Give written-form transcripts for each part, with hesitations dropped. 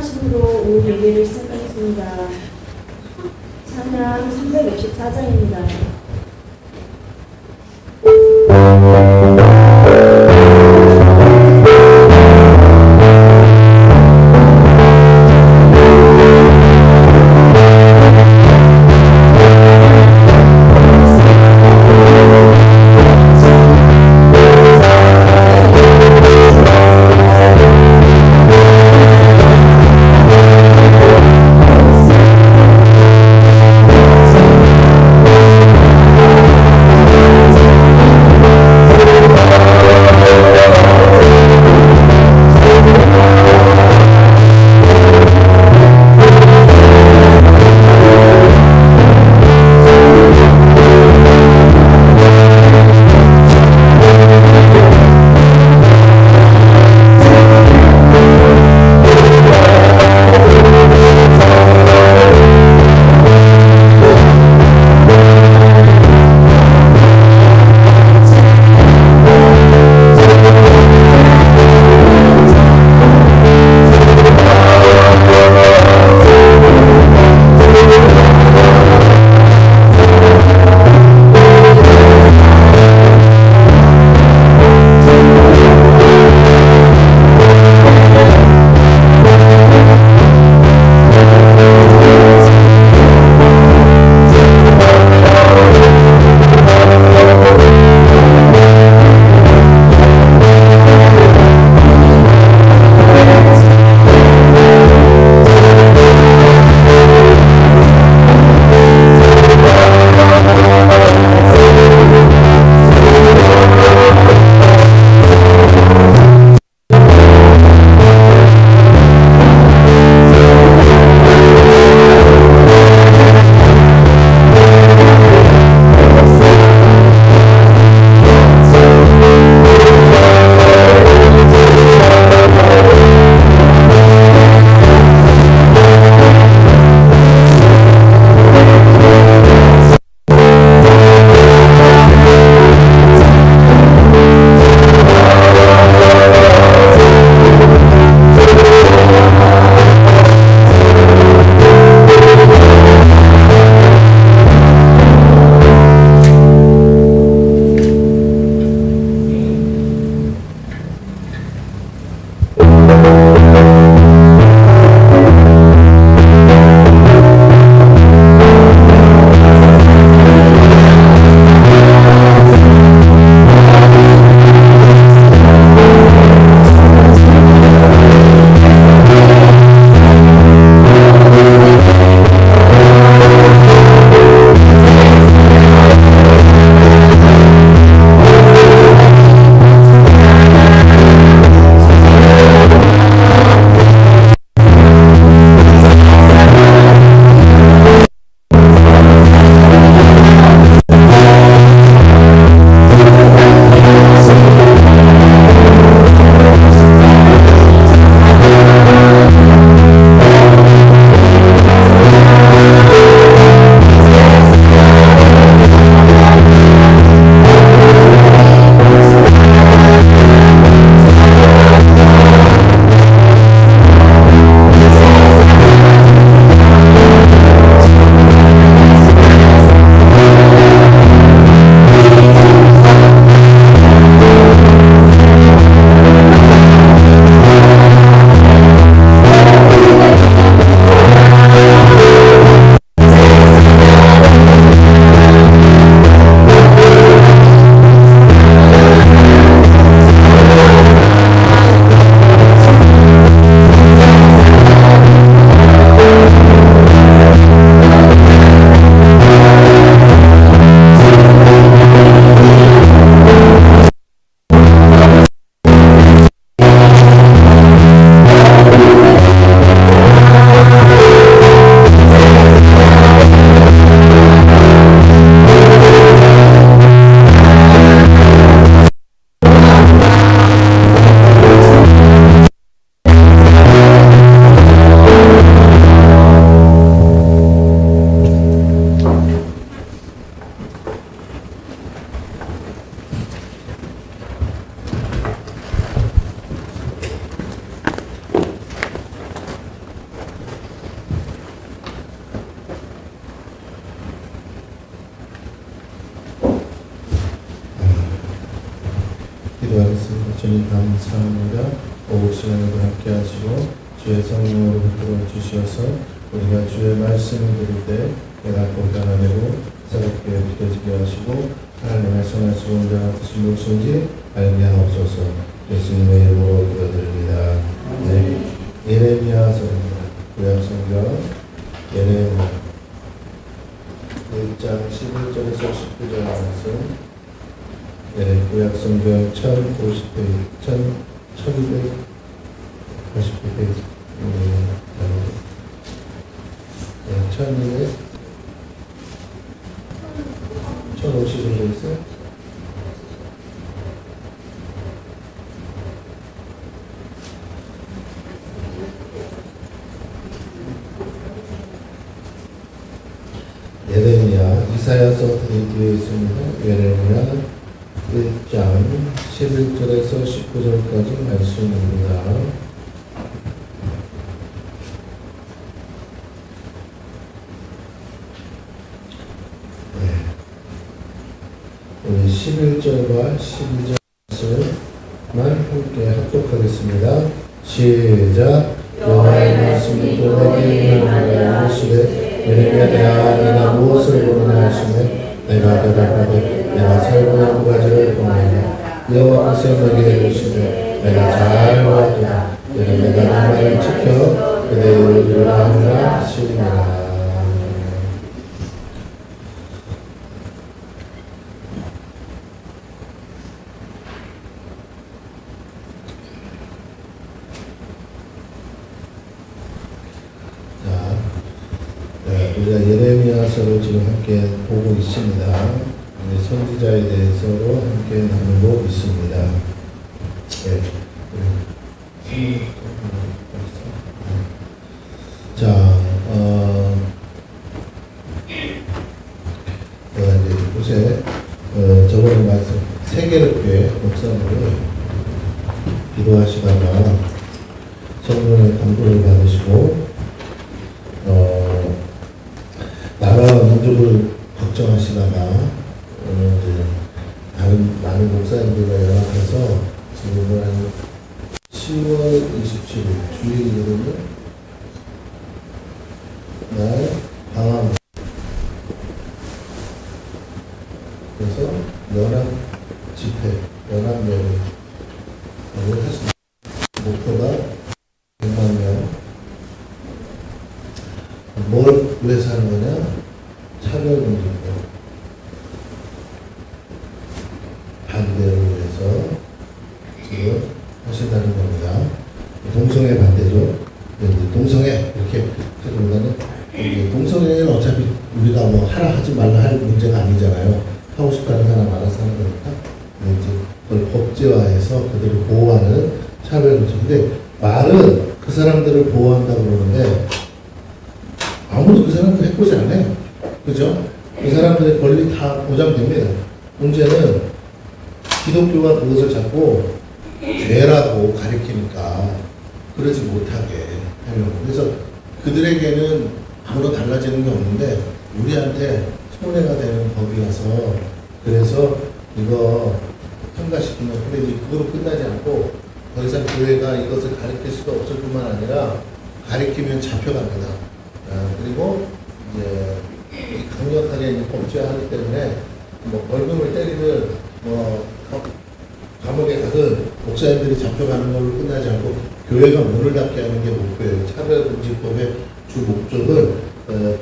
찬양하심으로 오후 예배를 시작하겠습니다. 찬양 364장입니다. 주님 감사합니다. 오후 시간에도 함께 하시고 주의 성령으로 붙들어 주시어서 우리가 주의 말씀을 들을 때 내가 고단하되고 새롭게 믿어지게 하시고 하나님의 선하시고 온전한 뜻이 무엇인지 알게 하옵소서. 예수님의 이름으로 기도드립니다. 네. 예레미야서입니다. 구약성경 예레미야 1장 11절에서 19절 말씀. 구약성경 1050페이지 1280페이지 1050을 있어요? 예레미야 이사야서 뒤에 있습니다. 예레미야 1장 11절에서 19절까지 말씀입니다. 우리 11절과 12절 말씀만 함께 합독하겠습니다. 시작. 여호와의 말씀이 또 내게 임하여 이르시되 예레미야야 내가 무엇을 보느냐 하시매 내가 대답하되 내가 살고 나무 가지를 보느냐 여호와께서 내게 이르시되 내가 잘 보았도다 너는 내가 내 말을 지켜 그대로 이루라 하노라 하시니라. 우리가 예레미야서를 지금 함께 보고 있습니다. 선지자에 대해서로 함께 나누고 있습니다. 네. 자, 이제 요새 저번에 말씀 세계롭게 목사님을 기도하시다가 성령의 감동을 받으시고 나라와 민족을 걱정하시다가 이제 다른 많은 목사님들과 연합해서 지금 한 10월 27일 주일이거든요. 날 방학 그래서 연합 집회, 연합 예배를 했습니다. 목표가 100만 명. 뭘 위해서 하는 거냐? 차별금지법 반대를 위해서 지금 하신다는 겁니다. 동성애 반대죠. 동성애 이렇게 하기보다는 동성애는 어차피 우리가 뭐 하라 하지 말라 할 문제가 아니잖아요. 하고 싶다는 사람 알아서 하는 거니까 이제 그걸 법제화해서 그들을 보호하는 차별금지. 근데 말은 그 사람들을 보호한다고 그러는데 아무도 그 사람들 해코지 안 해요. 그죠? 그 사람들의 권리 다 보장됩니다. 문제는 기독교가 그것을 자꾸 죄라고 가리키니까 그러지 못하게 하려고. 그래서 그들에게는 아무런 달라지는 게 없는데 우리한테 손해가 되는 법이라서 그래서 이거 통과시키면 근데 이제 그거로 끝나지 않고 더 이상 교회가 이것을 가리킬 수가 없을 뿐만 아니라 가리키면 잡혀갑니다. 그리고 이제 강력하게 법제화하기 때문에 뭐 벌금을 때리든 뭐 감옥에 가든 목사님들이 잡혀가는 걸로 끝나지 않고 교회가 문을 닫게 하는 게 목표예요. 차별금지법의 주 목적은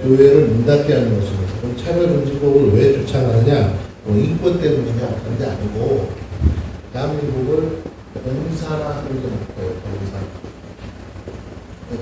교회를 문 닫게 하는 것입니다. 그럼 차별금지법을 왜 주창하느냐? 뭐 인권 때문이냐? 그런 게 아니고 대한민국을 공산화하는 게 목표예요.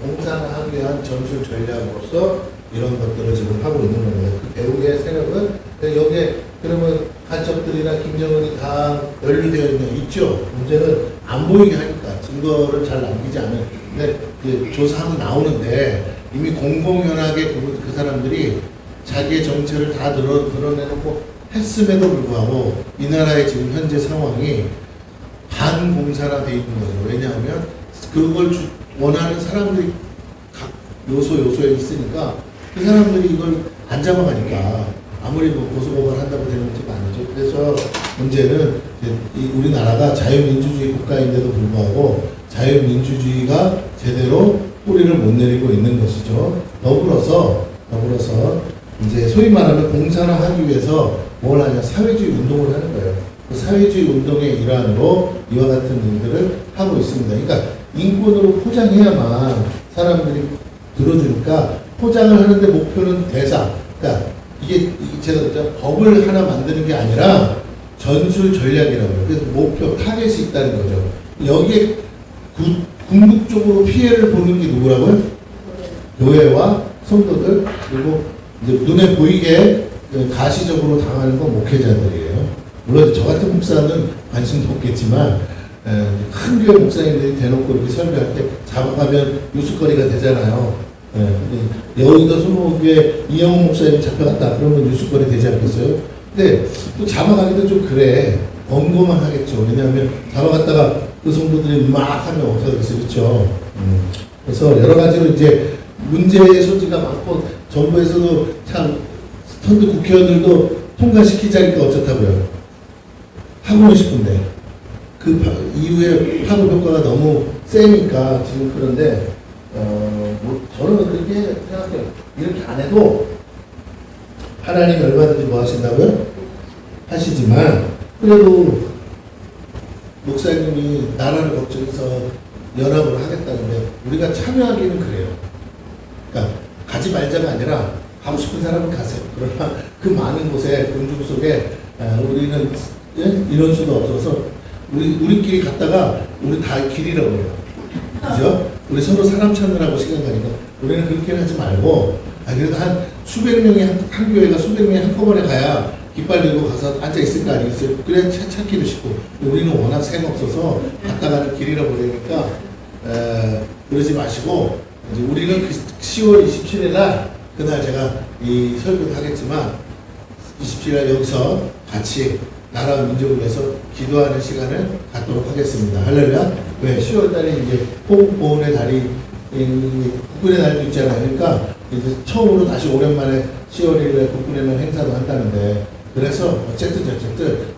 공산화하기 위한 전술 전략으로서 이런 것들을 지금 하고 있는 겁니다. 그 배후의 세력은 여기에 그러면 간첩들이나 김정은이 다 연루되어 있죠. 문제는 안 보이게 하니까 증거를 잘 남기지 않은. 근데 그 조사하면 나오는데 이미 공공연하게 그 사람들이 자기의 정체를 다 드러내놓고 했음에도 불구하고 이 나라의 지금 현재 상황이 반공산화되어 있는 거죠. 왜냐하면 그걸 원하는 사람들이 각 요소에 있으니까 그 사람들이 이걸 안 잡아가니까 아무리 뭐 고소고발 한다고 되는 문제가 아니죠. 그래서 문제는 우리나라가 자유민주주의 국가인데도 불구하고 자유민주주의가 제대로 뿌리를 못 내리고 있는 것이죠. 더불어서 이제 소위 말하면 공산화하기 위해서 뭘 하냐, 사회주의 운동을 하는 거예요. 그 사회주의 운동의 일환으로 이와 같은 일들을 하고 있습니다. 그러니까 인권으로 포장해야만 사람들이 들어주니까 포장을 하는데 목표는 대상. 그러니까 이게 제가 그랬죠. 법을 하나 만드는 게 아니라 전술 전략이라고 해요. 그래서 목표, 타겟이 있다는 거죠. 여기에 궁극적으로 피해를 보는 게 누구라고요? 교회와 성도들, 그리고 이제 눈에 보이게 가시적으로 당하는 건 목회자들이에요. 물론 저 같은 목사는 관심도 없겠지만 큰 교회 목사님들이 대놓고 이렇게 설교할 때 잡아가면 뉴스거리가 되잖아요. 여의도 수목교회 이영호 목사님이 잡혀갔다 그러면 뉴스거리 되지 않겠어요? 근데 또 잡아가기도 좀 그래. 검거만 하겠죠. 왜냐하면 잡아갔다가 그 성도들이 막 하면 어떡하겠어요. 그렇죠? 그래서 여러 가지로 이제 문제의 소지가 많고 정부에서도 참 선거 국회의원들도 통과시키자니까 어쩌다고요. 하고는 싶은데 그 이후에 파급 효과가 너무 세니까 지금 그런데 뭐 저는 그렇게 생각해요. 이렇게 안 해도 하나님이 얼마든지 뭐 하신다고요? 하시지만 그래도 목사님이 나라를 걱정해서 연합을 하겠다는데 우리가 참여하기는 그래요. 그러니까 가지 말자가 아니라 가고 싶은 사람은 가세요. 그러나 그 많은 곳에 군중 속에 우리는 이런 수도 없어서 우리끼리 갔다가 우리 다 길 잃어버려요. 그죠? 우리 서로 사람 찾느라고 시간 가니까 우리는 그렇게 하지 말고 그래도 한 수백 명이 한 교회가 수백 명이 한꺼번에 가야 깃발 들고 가서 앉아 있을 거 아니겠어요? 그래야 찾기도 쉽고 우리는 워낙 새가 없어서 갔다가는 길 잃어버리니까 그러지 마시고 이제 우리는 그 10월 27일 날 그날 제가 이 설교를 하겠지만 27일 날 여기서 같이 나라와 민족을 위해서 기도하는 시간을 갖도록 하겠습니다. 할렐루야. 왜? 10월 달에 이제 호국보훈의 달이 국군의 날도 있잖아요. 그러니까 이제 처음으로 다시 오랜만에 10월 1일에 국군의 날 행사도 한다는데 그래서 어쨌든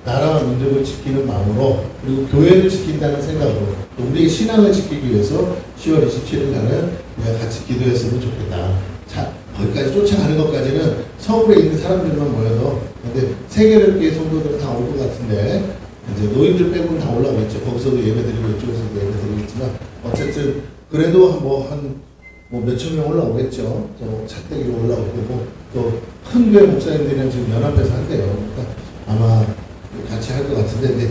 나라와 민족을 지키는 마음으로 그리고 교회를 지킨다는 생각으로 또 우리의 신앙을 지키기 위해서 10월 27일 날은 우리가 같이 기도했으면 좋겠다. 자, 거기까지 쫓아가는 것까지는 서울에 있는 사람들만 모여서 근데 세계를 성도들은 다 올 것 같은데 이제 노인들 빼고는 다 올라오겠죠. 거기서도 예배드리고 이쪽에서도 예배드리겠지만 어쨌든 그래도 뭐 몇천 명 올라오겠죠. 또 차떼기로 올라오고 또 큰 교회 목사님들이랑 지금 연합해서 한대요. 그러니까 아마 같이 할 것 같은데 근데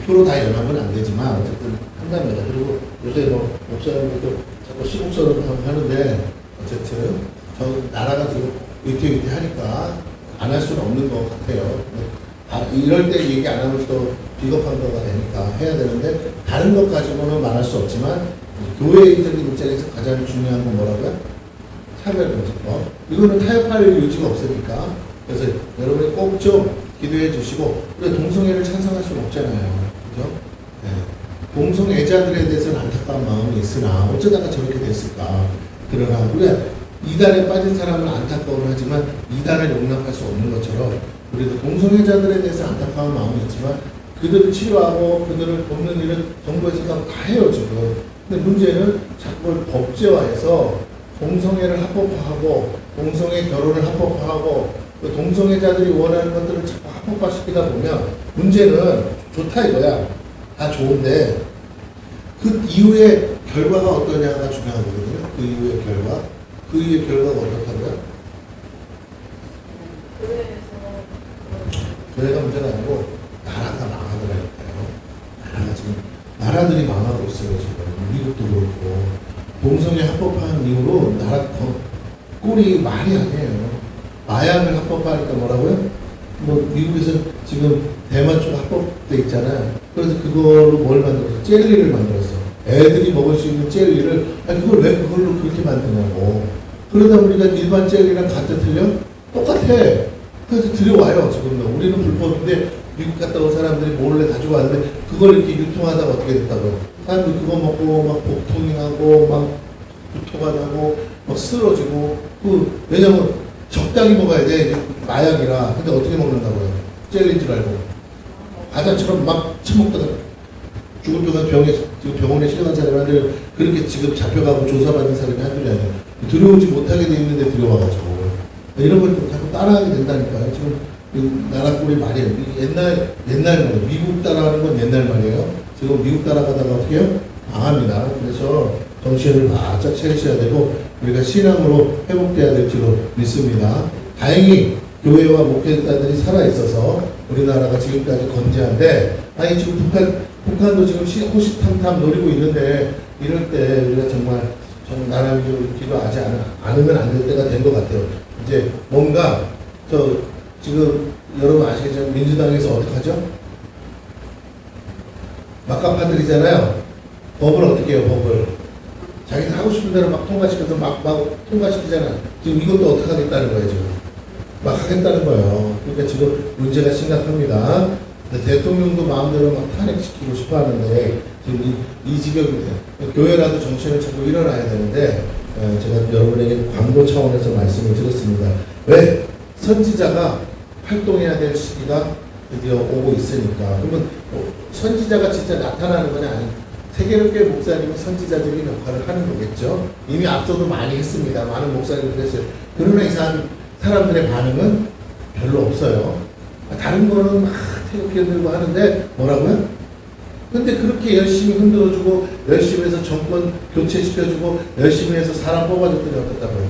100%다 연합은 안 되지만 어쨌든 한답니다. 그리고 요새 뭐 목사님들도 자꾸 시국선언을 하는데 어쨌든 저 나라가 지금 위태위태하니까 안 할 수는 없는 것 같아요. 이럴 때 얘기 안 하면 또 비겁한 거가 되니까 해야 되는데 다른 것 가지고는 말할 수 없지만 교회적인 입장에서 가장 중요한 건 뭐라고요? 차별금지법. 이거는 타협할 여지가 없으니까. 그래서 여러분이 꼭 좀 기도해 주시고 우리가 동성애를 찬성할 수는 없잖아요. 그죠? 네. 동성애자들에 대해서는 안타까운 마음이 있으나 어쩌다가 저렇게 됐을까. 그러나 우리가 이단에 빠진 사람은 안타까워는 하지만 이단을 용납할 수 없는 것처럼 우리도 동성애자들에 대해서 안타까운 마음이 있지만 그들을 치료하고 그들을 돕는 일은 정부에서 다 해요 지금. 근데 문제는 자꾸 법제화해서 동성애를 합법화하고 동성애 결혼을 합법화하고 그 동성애자들이 원하는 것들을 자꾸 합법화시키다 보면 문제는 좋다 이거야. 다 좋은데 그 이후의 결과가 어떠냐가 중요하거든요. 그 이후의 결과. 그 이후의 결과가 어떻다고요? 교회가 문제가 아니고 나라가 망하더라니까요. 나라가 지금 나라들이 망하고 있어요. 지금 미국도 그렇고 동성애 합법화한 이후로 나라 꼴이 말이 아니에요. 마약을 합법화하니까 뭐라고요? 뭐 미국에서 지금 대만 쪽 합법돼 있잖아요. 그래서 그걸로 뭘 만들었어? 젤리를 만들었어. 애들이 먹을 수 있는 젤리를 그걸 왜 그걸로 그렇게 만드냐고. 그러다 보니까 일반 젤리랑 가짜 틀려? 똑같아. 그래서 들여와요 지금. 우리는 불법인데 미국 갔다 온 사람들이 몰래 가지고 왔는데 그걸 이렇게 유통하다가 어떻게 됐다고요? 사람들이 그거 먹고 막 복통이 나고 막 구토가 나고 막 쓰러지고 왜냐면 적당히 먹어야 돼. 마약이라. 근데 어떻게 먹는다고요? 젤리인 줄 알고. 과자처럼 막 처먹다가 죽을 동안 지금 병원에 실려간 사람한테 그렇게 지금 잡혀가고 조사받는 사람이 한둘이 아니에요. 들어오지 못하게 돼 있는데 들어와가지고. 이런 걸 자꾸 따라하게 된다니까요. 지금 나라 꼴이 말이에요. 옛날 말이에요. 미국 따라하는 건 옛날 말이에요. 지금 미국 따라가다가 어떻게 해요? 망합니다. 그래서 정신을 바짝 차리셔야 되고 우리가 신앙으로 회복돼야 될 줄로 믿습니다. 다행히 교회와 목회자들이 살아있어서 우리나라가 지금까지 건재한데, 아니 지금 북한도 지금 호시탐탐 노리고 있는데, 이럴 때 우리가 정말 나라 위주로 기도하지 않으면 안 될 때가 된 것 같아요. 이제 뭔가 지금 여러분 아시겠지만 민주당에서 어떡하죠? 막가파들이잖아요. 법을 어떻게 해요? 법을 자기가 하고 싶은 대로 막 통과시켜서 막 통과시키잖아요. 지금 이것도 어떻게 하겠다는 거예요. 지금 막 하겠다는 거예요. 그러니까 지금 문제가 심각합니다. 대통령도 마음대로 막 탄핵시키고 싶어 하는데 지금 이 지경이 돼요. 교회라도 정신을 차리고 일어나야 되는데, 제가 여러분에게 광고 차원에서 말씀을 드렸습니다. 왜? 선지자가 활동해야 될 시기가 드디어 오고 있으니까. 그러면 선지자가 진짜 나타나는 건 아니고 세계롭게 목사님은 선지자적인 역할을 하는 거겠죠. 이미 앞서도 많이 했습니다. 많은 목사님들 했어요. 그러나 이 사람들의 반응은 별로 없어요. 다른 거는 막 태극기 들고 하는데 뭐라고요? 근데 그렇게 열심히 흔들어주고 열심히 해서 정권 교체시켜주고 열심히 해서 사람 뽑아줬더니 어떻다고요?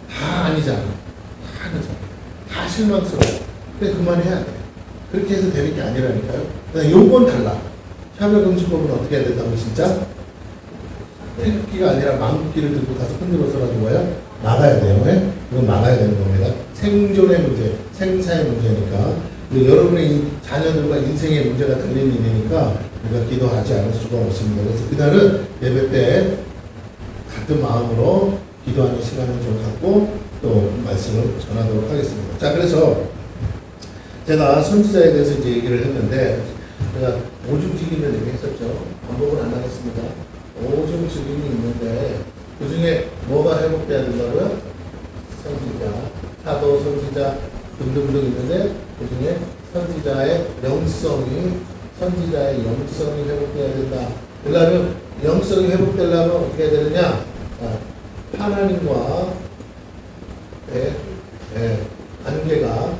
다 아니잖아. 다 아니잖아. 다 실망스러워. 근데 그만해야 돼. 그렇게 해서 되는 게 아니라니까요. 그냥 요건 달라. 차별금지법은 어떻게 해야 된다고 진짜? 태극기가 아니라 망국기를 들고 가서 흔들어서라도 뭐야? 막아야 돼요. 왜? 이건 막아야 되는 겁니다. 생존의 문제, 생사의 문제니까. 여러분의 이 자녀들과 인생의 문제가 달린 일이니까 우리가 기도하지 않을 수가 없습니다. 그래서 그날은 예배 때 같은 마음으로 기도하는 시간을 좀 갖고 또 말씀을 전하도록 하겠습니다. 자, 그래서 제가 선지자에 대해서 이제 얘기를 했는데, 제가 오중직임을 얘기했었죠. 반복은 안 하겠습니다. 오중직임이 있는데 그 중에 뭐가 회복돼야 된다고요? 선지자, 사도, 선지자 등등등 있는데 그 중에 선지자의 영성이 회복돼야 된다. 그러려면 영성이 회복되려면 어떻게 해야 되느냐? 하나님과 관계가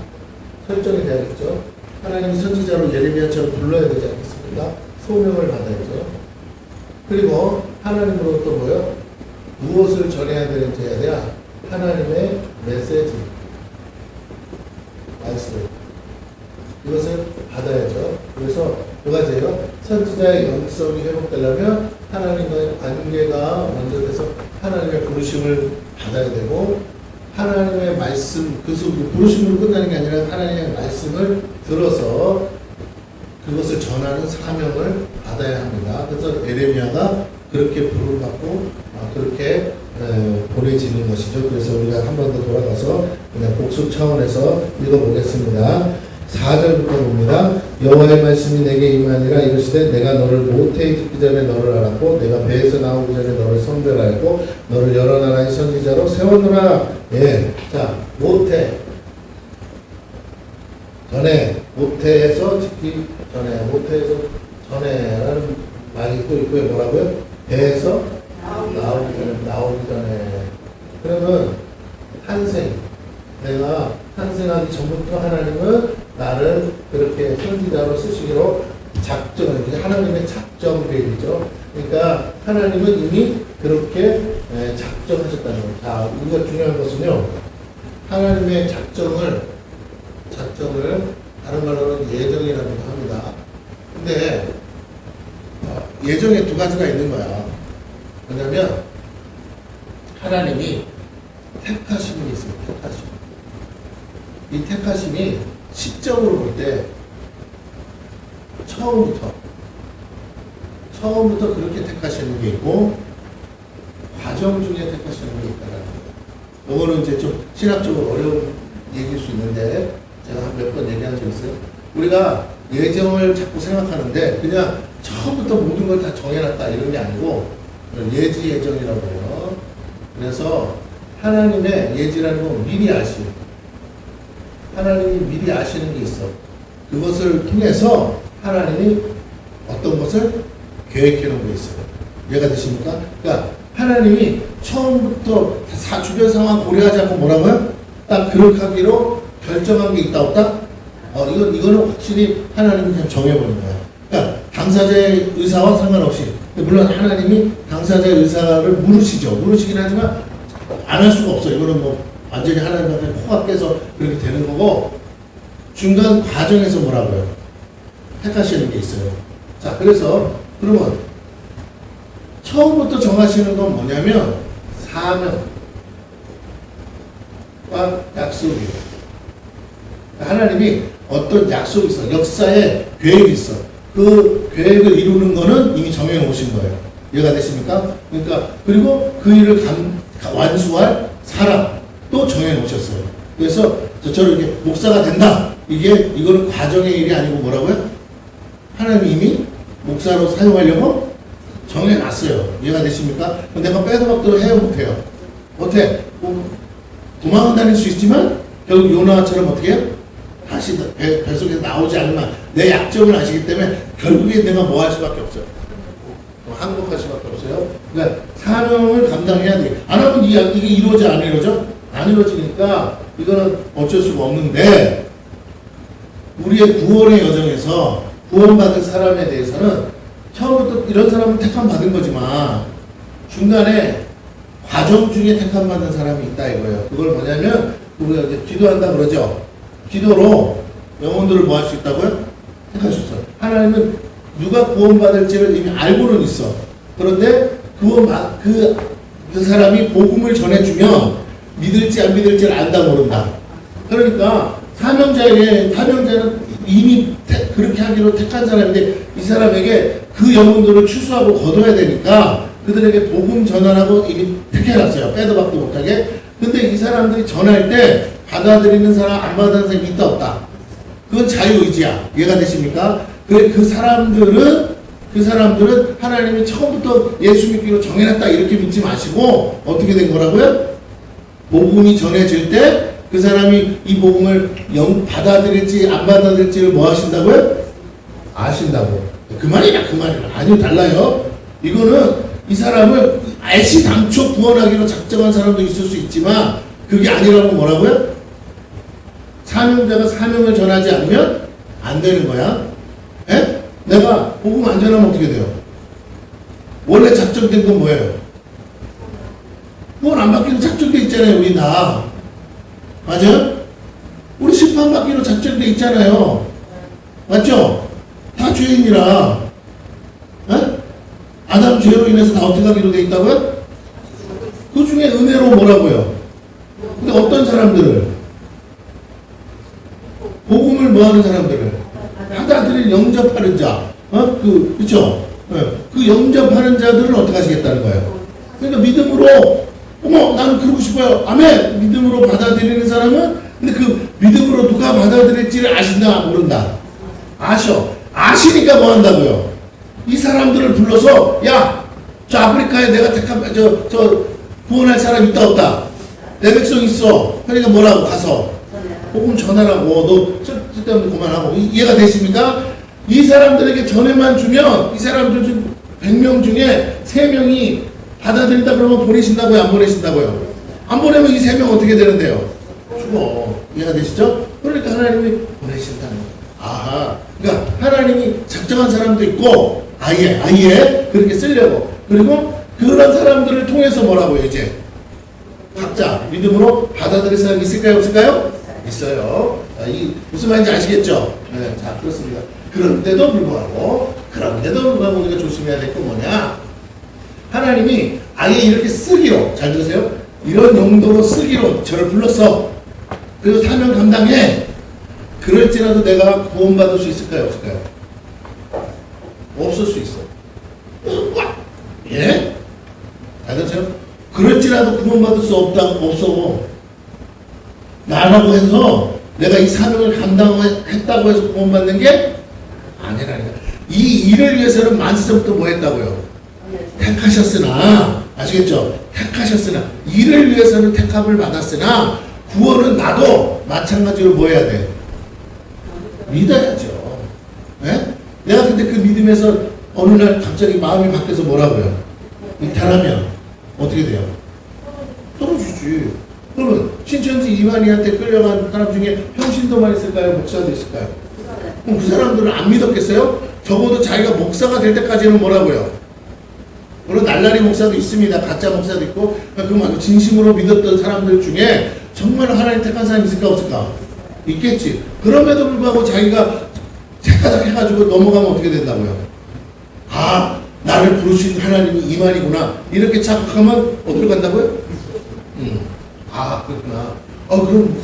설정이 되야겠죠. 하나님이 선지자로 예레미야처럼 불러야 되지 않겠습니까? 소명을 받아야죠. 그리고 하나님으로부터 뭐요? 무엇을 전해야 되는지 해야 돼야 하나님의 메시지, 말씀, 이것을 받아야죠. 그래서 두 가지예요. 선지자의 영성이 회복되려면 하나님과의 관계가 먼저 돼서 하나님의 부르심을 받아야 되고, 하나님의 말씀, 그 부르심으로 끝나는 게 아니라 하나님의 말씀을 들어서 그것을 전하는 사명을 받아야 합니다. 그래서 예레미야가 그렇게 부름받고 그렇게 보내지는 것이죠. 그래서 우리가 한 번 더 돌아가서 그냥 복습 차원에서 읽어보겠습니다. 4절부터 봅니다. 여호와의 말씀이 내게 임하니라. 이르시되 내가 너를 모태에 있기 전에 너를 알았고 내가 배에서 나오기 전에 너를 선별하였고 너를 여러 나라의 선지자로 세웠노라. 예, 자, 모태 전에, 모태에서 짓기 전에, 모태에서 전에라는 말이 또 있고요. 뭐라고요? 배에서 나오기 전에. 그러면 탄생, 내가 탄생하기 전부터 하나님은 나를 그렇게 선지자로 쓰시기로 작정, 하나님의 작정 계획이죠. 그러니까 하나님은 이미 그렇게 작정하셨다는 거예요. 자, 우리가 중요한 것은요, 하나님의 작정을 다른 말로는 예정이라고 합니다. 근데 예정에 두 가지가 있는 거야. 왜냐면 하나님이 택하심이 있어요. 택하심. 이 택하심이 시점으로 볼 때 처음부터 그렇게 택하시는 게 있고 과정 중에 택하시는 게 있다는 거예요. 이거는 이제 좀 신학적으로 어려운 얘기일 수 있는데 제가 몇 번 얘기한 적 있어요. 우리가 예정을 자꾸 생각하는데 그냥 처음부터 모든 걸 다 정해놨다 이런 게 아니고 예지 예정이라고 해요. 그래서 하나님의 예지라는 건 미리 아심. 하나님이 미리 아시는 게 있어. 그것을 통해서 하나님이 어떤 것을 계획해 놓은 게 있어요. 이해가 되십니까? 그러니까 하나님이 처음부터 주변 상황 고려하지 않고 뭐라고요? 딱 그렇게 하기로 결정한 게 있다 없다? 이거는 확실히 하나님이 그냥 정해버린 거야. 그러니까 당사자의 의사와 상관없이, 물론 하나님이 당사자의 의사를 물으시긴 하지만 안 할 수가 없어요. 이거는 뭐 완전히 하나님한테 코가 깨서 그렇게 되는 거고, 중간 과정에서 뭐라고요? 택하시는 게 있어요. 자, 그래서 그러면 처음부터 정하시는 건 뭐냐면 사명과 약속이에요. 하나님이 어떤 약속이 있어. 역사에 계획이 있어. 그 계획을 이루는 거는 이미 정해 놓으신 거예요. 이해가 되십니까? 그러니까 그리고 그 일을 완수할 사람도 정해 놓으셨어요. 그래서 저처럼 이렇게 목사가 된다. 이거는 과정의 일이 아니고 뭐라고요? 하나님이 이미 목사로 사용하려고 정해 놨어요. 이해가 되십니까? 내가 빼도 박도 해요, 못해요? 못해. 도망은 다닐 수 있지만 결국 요나처럼 어떻게 해요? 다시 뱃속에서 나오지 않으면 내 약점을 아시기 때문에 결국에 내가 뭐 할 수밖에 없어요. 항복할 수밖에 없어요. 그러니까 사명을 감당해야 돼. 안 하면 이게 이루어져 안 이루어져? 안 이루어지니까 이거는 어쩔 수가 없는데, 우리의 구원의 여정에서 구원받은 사람에 대해서는 처음부터 이런 사람은 택함 받은 거지만 중간에 과정 중에 택함 받는 사람이 있다 이거예요. 그걸 뭐냐면 우리가 이제 기도한다 그러죠. 기도로 영혼들을 뭐 할 수 있다고요? 택할 수 있어요. 하나님은 누가 구원받을지를 이미 알고는 있어. 그런데 그 사람이 복음을 전해주면 믿을지 안 믿을지를 안다 모른다. 그러니까 사명자는 이미 그렇게 하기로 택한 사람인데 이 사람에게 그 영혼들을 추수하고 거둬야 되니까 그들에게 복음 전환하고 이미 택해놨어요. 빼도 박도 못하게. 근데 이 사람들이 전할 때 받아들이는 사람, 안 받아들이는 사람이 있다 없다. 그건 자유의지야. 이해가 되십니까? 그 사람들은 하나님이 처음부터 예수 믿기로 정해놨다 이렇게 믿지 마시고 어떻게 된 거라고요? 복음이 전해질 때 그 사람이 이 복음을 받아들일지 안 받아들일지를 뭐 하신다고요? 아신다고. 그 말이나 아니요, 달라요. 이거는 이 사람을 애시당초 구원하기로 작정한 사람도 있을 수 있지만 그게 아니라고 뭐라고요? 사명자가 사명을 전하지 않으면 안 되는 거야. 에? 내가 복음 안 전하면 어떻게 돼요? 원래 작정된 건 뭐예요? 구원 안 받기로 작정돼 있잖아요, 우리 다. 맞아요? 우리 심판 받기로 작정돼 있잖아요. 맞죠? 다 죄인이라. 에? 아담 죄로 인해서 다 어떻게 하기로 돼 있다고요? 그 중에 은혜로 뭐라고요? 근데 어떤 사람들을? 복음을 뭐하는 사람들을? 받아들일 영접하는 자. 그쵸? 그 영접하는 자들은 어떻게 하시겠다는 거예요? 그러니까 믿음으로, 나는 그러고 싶어요. 아멘! 믿음으로 받아들이는 사람은, 근데 그 믿음으로 누가 받아들일지를 아신다, 모른다? 아시니까 뭐 한다고요? 이 사람들을 불러서, 야, 저 아프리카에 내가 구원할 사람 있다, 없다? 내 백성 있어. 그러니까 뭐라고 가서? 복음 전하라고. 너 쓸데없는 그만하고. 이해가 되십니까? 이 사람들에게 전해만 주면 이 사람들 중 100명 중에 3명이 받아들인다 그러면 보내신다고요? 안 보내신다고요? 안 보내면 이 3명 어떻게 되는데요? 죽어. 이해가 되시죠? 그러니까 하나님이 보내신다는 거예요. 아하. 그러니까 하나님이 작정한 사람도 있고 아예 그렇게 쓰려고. 그리고 그런 사람들을 통해서 뭐라고요 이제? 각자 믿음으로 받아들일 사람이 있을까요? 없을까요? 있어요. 무슨 말인지 아시겠죠? 네, 자, 그렇습니다. 그런데도 불구하고 우리가 조심해야 될 건 뭐냐? 하나님이 아예 이렇게 쓰기로, 잘 들으세요? 이런 용도로 쓰기로 저를 불렀어. 그래서 사명 감당해. 그럴지라도 내가 구원받을 수 있을까요? 없을까요? 없을 수 있어. 예? 잘 들으세요? 그럴지라도 구원받을 수 없어. 나라고 해서 내가 이 사명을 감당했다고 해서 구원받는 게 아니라니까. 이 일을 위해서는 만세부터 뭐 했다고요? 택하셨으나, 아시겠죠? 택하셨으나, 일을 위해서는 택함을 받았으나 구원은 나도 마찬가지로 뭐 해야 돼? 믿어야죠. 예? 내가 근데 그 믿음에서 어느 날 갑자기 마음이 바뀌어서 뭐라고요? 이탈하면 어떻게 돼요? 떨어지지. 그러면 신천지 이만희한테 끌려간 사람 중에 평신도만 있을까요? 목사도 있을까요? 그럼 그 사람들은 안 믿었겠어요? 적어도 자기가 목사가 될 때까지는 뭐라고요? 물론 날라리 목사도 있습니다. 가짜 목사도 있고. 그 말고 진심으로 믿었던 사람들 중에 정말 하나님 택한 사람이 있을까 없을까? 있겠지. 그럼에도 불구하고 자기가 착하다 해가지고 넘어가면 어떻게 된다고요? 아, 나를 부르신 하나님이 이만이구나. 이렇게 착각하면 어디로 간다고요? 아, 그렇구나. 그럼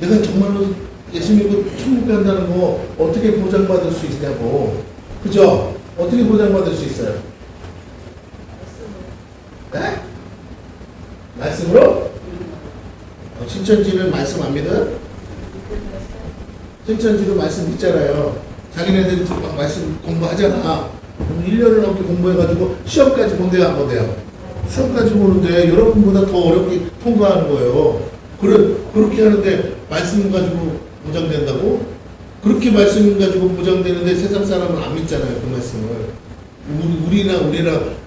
내가 정말로 예수 믿고 천국 간다는 거 어떻게 보장받을 수 있냐고. 그죠? 어떻게 보장받을 수 있어요? 네? 말씀으로? 신천지는 말씀 안 믿어요? 신천지도 말씀 믿잖아요. 자기네들이 막 말씀 공부하잖아. 1년을 넘게 공부해가지고 시험까지 본대요, 안 본대요? 시험까지 보는데 여러분보다 더 어렵게 통과하는 거예요. 그렇게 하는데 말씀 가지고 보장된다고? 그렇게 말씀 가지고 보장되는데 세상 사람은 안 믿잖아요, 그 말씀을. 우리나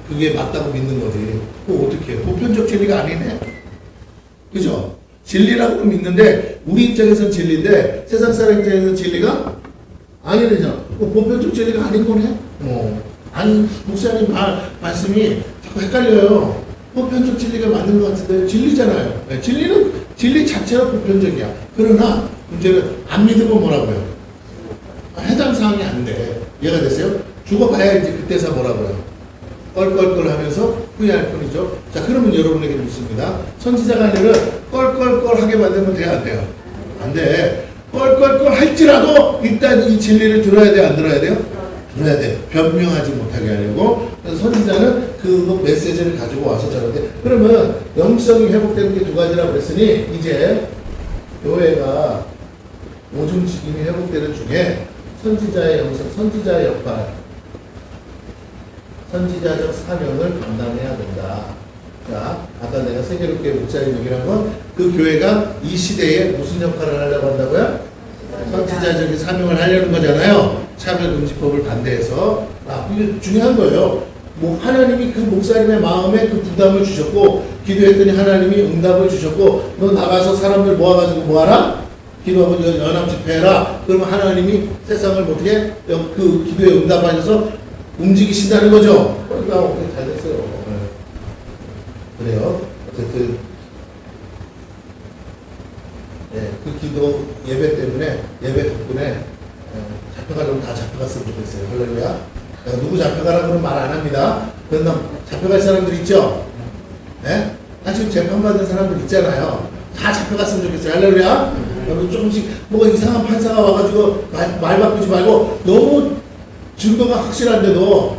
그게 맞다고 믿는 거지. 그거 어떻게 해? 보편적 진리가 아니네? 그죠? 진리라고 믿는데 우리 입장에서는 진리인데 세상 사람 입장에서는 진리가 아니래죠. 보편적 진리가 아닌 거네? 아니, 목사님 말씀이 자꾸 헷갈려요. 보편적 진리가 맞는 것 같은데 진리잖아요. 네, 진리 자체가 보편적이야. 그러나 문제는 안 믿으면 뭐라고요? 해당 사항이 안 돼. 이해가 됐어요? 죽어봐야 이제 그때서 뭐라고요? 껄껄껄 하면서 후회할 뿐이죠. 자, 그러면 여러분에게 묻습니다. 선지자가 아니라 껄껄껄하게 만들면 돼야 안 돼요? 안 돼. 껄껄껄 할지라도 일단 이 진리를 들어야 돼, 안 들어야 돼요? 들어야 돼. 변명하지 못하게 하려고. 그래서 선지자는 그 메시지를 가지고 와서 저런데, 그러면 영성이 회복되는 게 두 가지라고 그랬으니 이제 교회가 오중 직임이 회복되는 중에 선지자의 영성, 선지자의 역할, 선지자적 사명을 감당해야 된다. 자, 아까 내가 세계롭게 목사님 얘기한 건 그 교회가 이 시대에 무슨 역할을 하려고 한다고요? 선지자적인 사명을 하려는 거잖아요. 차별금지법을 반대해서. 이게 중요한 거예요. 하나님이 그 목사님의 마음에 그 부담을 주셨고, 기도했더니 하나님이 응답을 주셨고, 너 나가서 사람들 모아가지고 뭐하라? 기도하고 연합 집회해라. 그러면 하나님이 세상을 어떻게 그 기도에 응답하셔서 움직이신다는 거죠. 그러니까 잘 됐어요. 그래요. 어쨌든 그 기도 예배 때문에, 예배 덕분에 잡혀가려면 다 잡혀갔으면 좋겠어요. 할렐루야. 누구 잡혀가라 그러면 말 안 합니다. 그런다 잡혀갈 사람들 있죠? 네? 지금 재판받은 사람들 있잖아요. 다 잡혀갔으면 좋겠어요. 할렐루야. 여러분 조금씩 뭐 이상한 판사가 와가지고 말 바꾸지 말고, 너무 증거가 확실한데도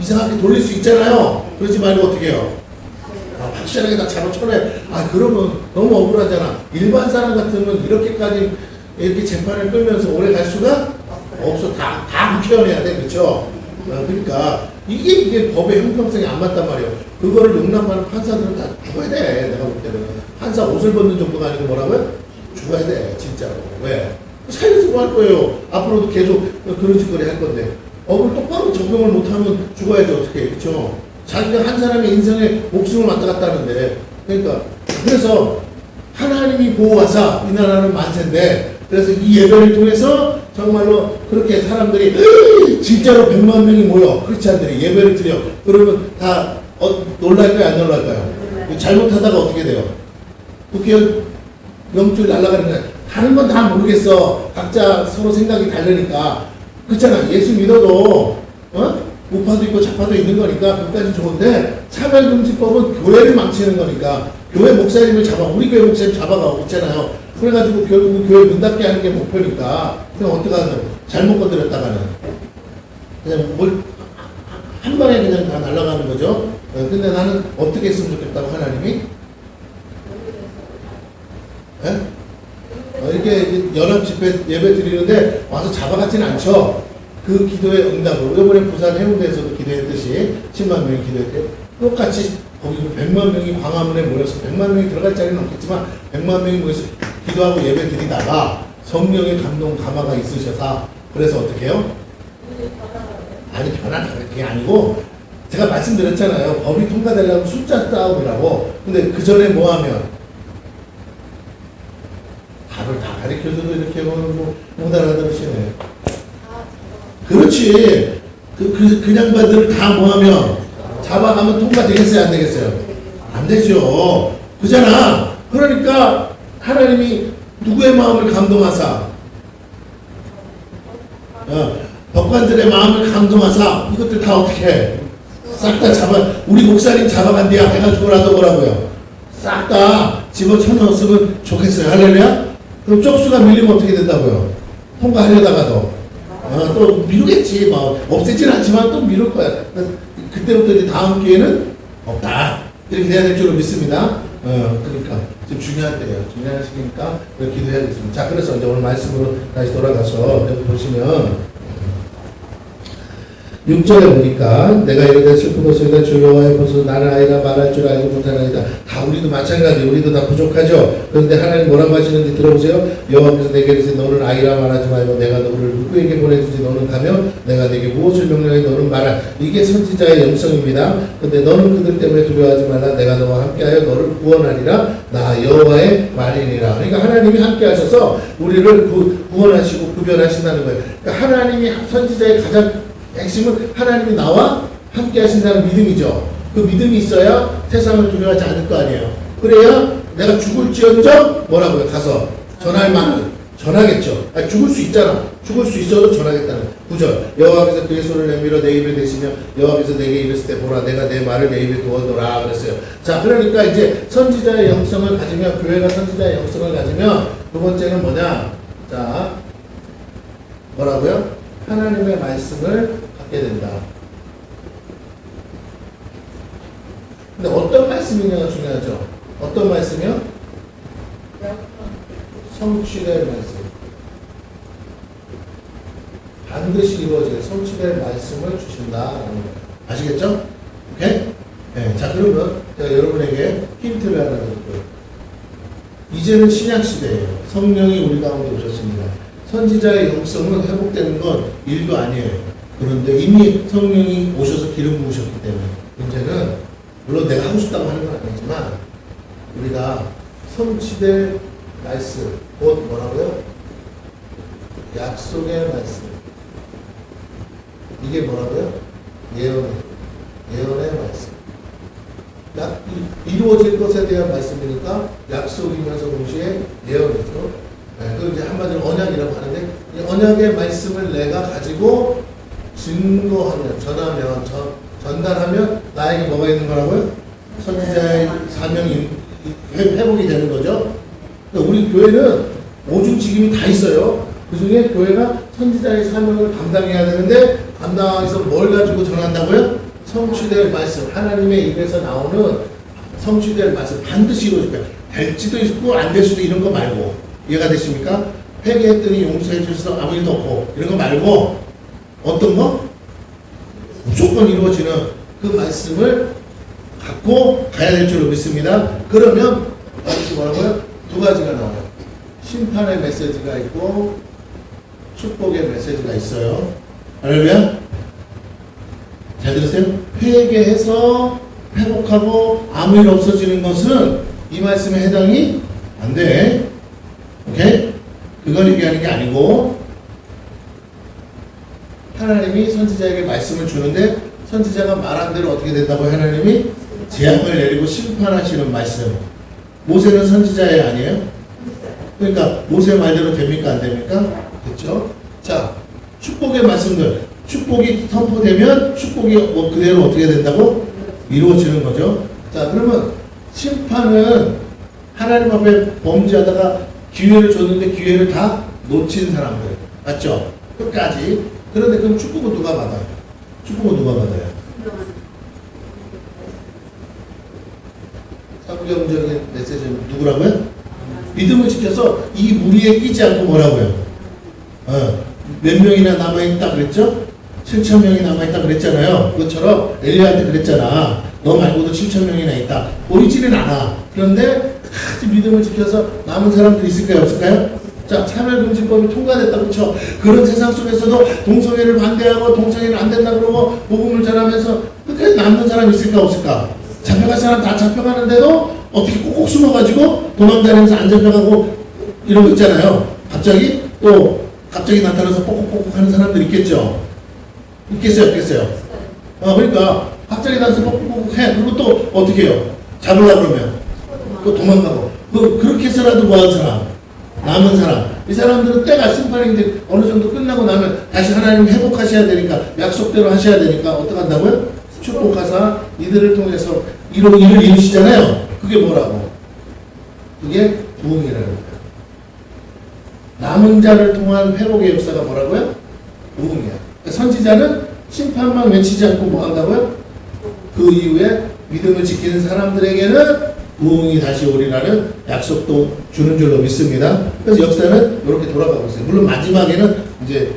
이상하게 돌릴 수 있잖아요. 그러지 말고 어떻게 해요? 확실하게 다 잡아쳐내. 그러면 너무 억울하잖아. 일반 사람 같으면 이렇게까지 이렇게 재판을 끌면서 오래 갈 수가 없어. 다 묵혀내야 돼. 그렇죠? 그러니까 이게 법의 형평성이 안 맞단 말이에요. 그거를 용납하는 판사들은 다 죽어야 돼. 내가 볼 때는. 판사 옷을 벗는 정도가 아니고 뭐라고요? 죽어야 돼. 진짜로. 왜? 살려서 뭐 할 거예요. 앞으로도 계속 그런 짓거리 할 건데. 법을 똑바로 적용을 못하면 죽어야죠. 어떻게. 그렇죠? 자기가 한 사람의 인생에 목숨을 왔다 갔다 하는데. 그러니까 그래서 하나님이 보호하사 이 나라는 만세인데, 그래서 이 예배를 통해서 정말로 그렇게 사람들이 진짜로 100만 명이 모여 크리스찬들이 예배를 드려. 그러면 다 놀랄까요, 안 놀랄까요? 잘못하다가 어떻게 돼요? 국회의원 명줄 날아가는 거야. 다른 건 다 모르겠어. 각자 서로 생각이 다르니까. 그렇잖아. 예수 믿어도 우파도 있고 좌파도 있는 거니까 그까지 좋은데, 차별금지법은 교회를 망치는 거니까 교회 목사님을 우리 교회 목사님 잡아가고 있잖아요. 그래가지고 결국 교회 문 닫게 하는 게 목표니까 그냥 어떻게 하든 잘못 건드렸다가는 그냥 한 방에 그냥 다 날아가는 거죠. 근데 나는 어떻게 했으면 좋겠다고 하나님이? 이렇게 연합 집회 예배 드리는데 와서 잡아가지는 않죠. 그 기도의 응답으로 이번에 부산 해운대에서도 기도했듯이 10만 명이 기도했대요. 똑같이 거기 100만 명이 광화문에 모여서 100만 명이 들어갈 자리는 없겠지만 100만 명이 모여서 기도하고 예배 드리다가 성령의 감동 감화가 있으셔서 그래서 어떻게 해요? 아니 변화가 그게 아니고 제가 말씀드렸잖아요. 법이 통과되려면 숫자 싸움이라고. 근데 그 전에 뭐 하면 답을 다 가르쳐줘도 이렇게 못 알아들으시네. 그렇지. 그 양반들을 다 뭐 하면 잡아가면 통과되겠어요? 안 되겠어요? 안 되죠. 그잖아. 그러니까 하나님이 누구의 마음을 감동하사 법관들의 마음을 감동하사 이것들 다 어떻게 해? 싹 다 잡아 우리 목사님 잡아간 뒤에 해가지고라도 뭐라고요? 싹 다 집어쳐넣었으면 좋겠어요. 할렐루야? 그럼 쪽수가 밀리면 어떻게 된다고요? 통과하려다가도 또 미루겠지. 뭐 없애진 않지만 또 미룰 거야. 그때부터 이제 다음 기회는 없다. 이렇게 돼야 될 줄로 믿습니다. 그러니까 지금 중요한 때예요. 중요한 시기니까 기도해야겠습니다. 자, 그래서 이제 오늘 말씀으로 다시 돌아가서 여기 보시면 6절에 보니까 내가 이르되 슬프도소이다 주 여호와의 벗어 나는 아이라 말할 줄 알고 못하나이다. 다 우리도 마찬가지. 우리도 다 부족하죠. 그런데 하나님 뭐라고 하시는지 들어보세요. 여호와께서 내게 이르시되 너는 아이라 말하지 말고 내가 너를 누구에게 보내주지 너는 가며 내가 내게 무엇을 명령해 너는 말하. 이게 선지자의 영성입니다. 근데 너는 그들 때문에 두려워하지 말라. 내가 너와 함께하여 너를 구원하리라. 나 여호와의 말이니라. 그러니까 하나님이 함께 하셔서 우리를 구원하시고 구별하신다는 거예요. 그러니까 하나님이 선지자의 가장 핵심은 하나님이 나와 함께 하신다는 믿음이죠. 그 믿음이 있어야 세상을 두려워하지 않을 거 아니에요. 그래야 내가 죽을지언정 뭐라고요? 가서 전할 말은 전하겠죠. 아니, 죽을 수 있잖아. 죽을 수 있어도 전하겠다는 9절. 여호와께서 그의 손을 내밀어 내 입에 대시며 여호와께서 내게 이르실 때 보라 내가 내 말을 내 입에 두었노라 그랬어요. 자, 그러니까 이제 선지자의 영성을 가지면 교회가 선지자의 영성을 가지면 두 번째는 뭐냐? 자, 뭐라고요? 하나님의 말씀을 갖게 된다. 근데 어떤 말씀이냐가 중요하죠. 어떤 말씀이요? 성취될 말씀. 반드시 이루어질 성취될 말씀을 주신다라는 거예요. 아시겠죠? 오케이? 네, 자, 그러면 제가 여러분에게 힌트를 하나 드릴게요. 이제는 신약시대예요. 성령이 우리 가운데 오셨습니다. 선지자의 영성은 회복되는 건 일도 아니에요. 그런데 이미 성령이 오셔서 기름 부으셨기 때문에 이제는 물론 내가 하고 싶다고 하는 건 아니지만 우리가 성취될 말씀, 곧 뭐라고요? 약속의 말씀. 이게 뭐라고요? 예언의 말씀. 이루어질 것에 대한 말씀이니까 약속이면서 동시에 예언이죠. 네, 그걸 이제 한마디로 언약이라고 하는데 이 언약의 말씀을 내가 가지고 증거하면, 전하면, 전달하면 나에게 뭐가 있는 거라고요? 선지자의 사명이 회복이 되는 거죠. 그러니까 우리 교회는 오중직임이 다 있어요. 그 중에 교회가 선지자의 사명을 감당해야 되는데 감당해서 뭘 가지고 전한다고요? 성취될 말씀, 하나님의 입에서 나오는 성취될 말씀 반드시 이루어질 거예요. 될지도 있고 안 될 수도 이런 거 말고. 이해가 되십니까? 회개했더니 용서해 주셔서 아무 일도 없고 이런 거 말고 어떤 거? 무조건 이루어지는 그 말씀을 갖고 가야 될 줄로 믿습니다. 그러면 반드시 뭐라고요? 두 가지가 나와요. 심판의 메시지가 있고 축복의 메시지가 있어요. 할렐루야? 잘 들으세요? 회개해서 회복하고 아무 일 없어지는 것은 이 말씀에 해당이 안 돼. 오케이? 그걸 얘기하는 게 아니고 하나님이 선지자에게 말씀을 주는데 선지자가 말한 대로 어떻게 된다고 하나님이 재앙을 내리고 심판하시는 말씀. 모세는 선지자의 아니에요? 그러니까 모세 말대로 됩니까? 안 됩니까? 그렇죠? 자, 축복의 말씀들. 축복이 선포되면 축복이 뭐 그대로 어떻게 된다고? 이루어지는 거죠. 자, 그러면 심판은 하나님 앞에 범죄하다가 기회를 줬는데 기회를 다 놓친 사람들. 맞죠? 끝까지. 그런데 그럼 축복은 누가 받아요? 축복은 누가 받아요? 사부경적인 메시지는 누구라고요? 믿음을 지켜서 이 무리에 끼지 않고 뭐라고요? 몇 명이나 남아있다 그랬죠? 7,000명이 남아있다 그랬잖아요. 그것처럼 엘리야한테 그랬잖아. 너 말고도 7천 명이나 있다. 보이지는 않아. 그런데 같이 믿음을 지켜서 남은 사람들이 있을까요? 없을까요? 자, 차별금지법이 통과됐다. 그렇죠? 그런 세상 속에서도 동성애를 반대하고 동성애는 안 된다 그러고 복음을 전하면서 끝까지 남는 사람이 있을까 없을까? 잡혀갈 사람 다 잡혀가는데도 어떻게 꼭꼭 숨어가지고 도망다니면서 안 잡혀가고 이런 거 있잖아요. 갑자기 나타나서 뽁뽁뽁 하는 사람들 있겠죠? 있겠어요? 없겠어요? 그러니까 갑자기 나타나서 뽁뽁뽁 해. 그리고 또 어떻게 해요? 잡으려고 그러면 또 도망가고. 그렇게 해서라도 뭐 하는 사람? 남은 사람. 이 사람들은 때가 심판이 이제 어느 정도 끝나고 나면 다시 하나님 회복하셔야 되니까 약속대로 하셔야 되니까 어떻게 한다고요? 축복하사 이들을 통해서 일을 이루시잖아요. 그게 뭐라고? 그게 부흥이라는 거예요. 남은 자를 통한 회복의 역사가 뭐라고요? 부흥이야. 그러니까 선지자는 심판만 외치지 않고 뭐 한다고요? 그 이후에 믿음을 지키는 사람들에게는 부흥이 다시 오리라는 약속도 주는 줄로 믿습니다. 그래서 역사는 이렇게 돌아가고 있어요. 물론 마지막에는 이제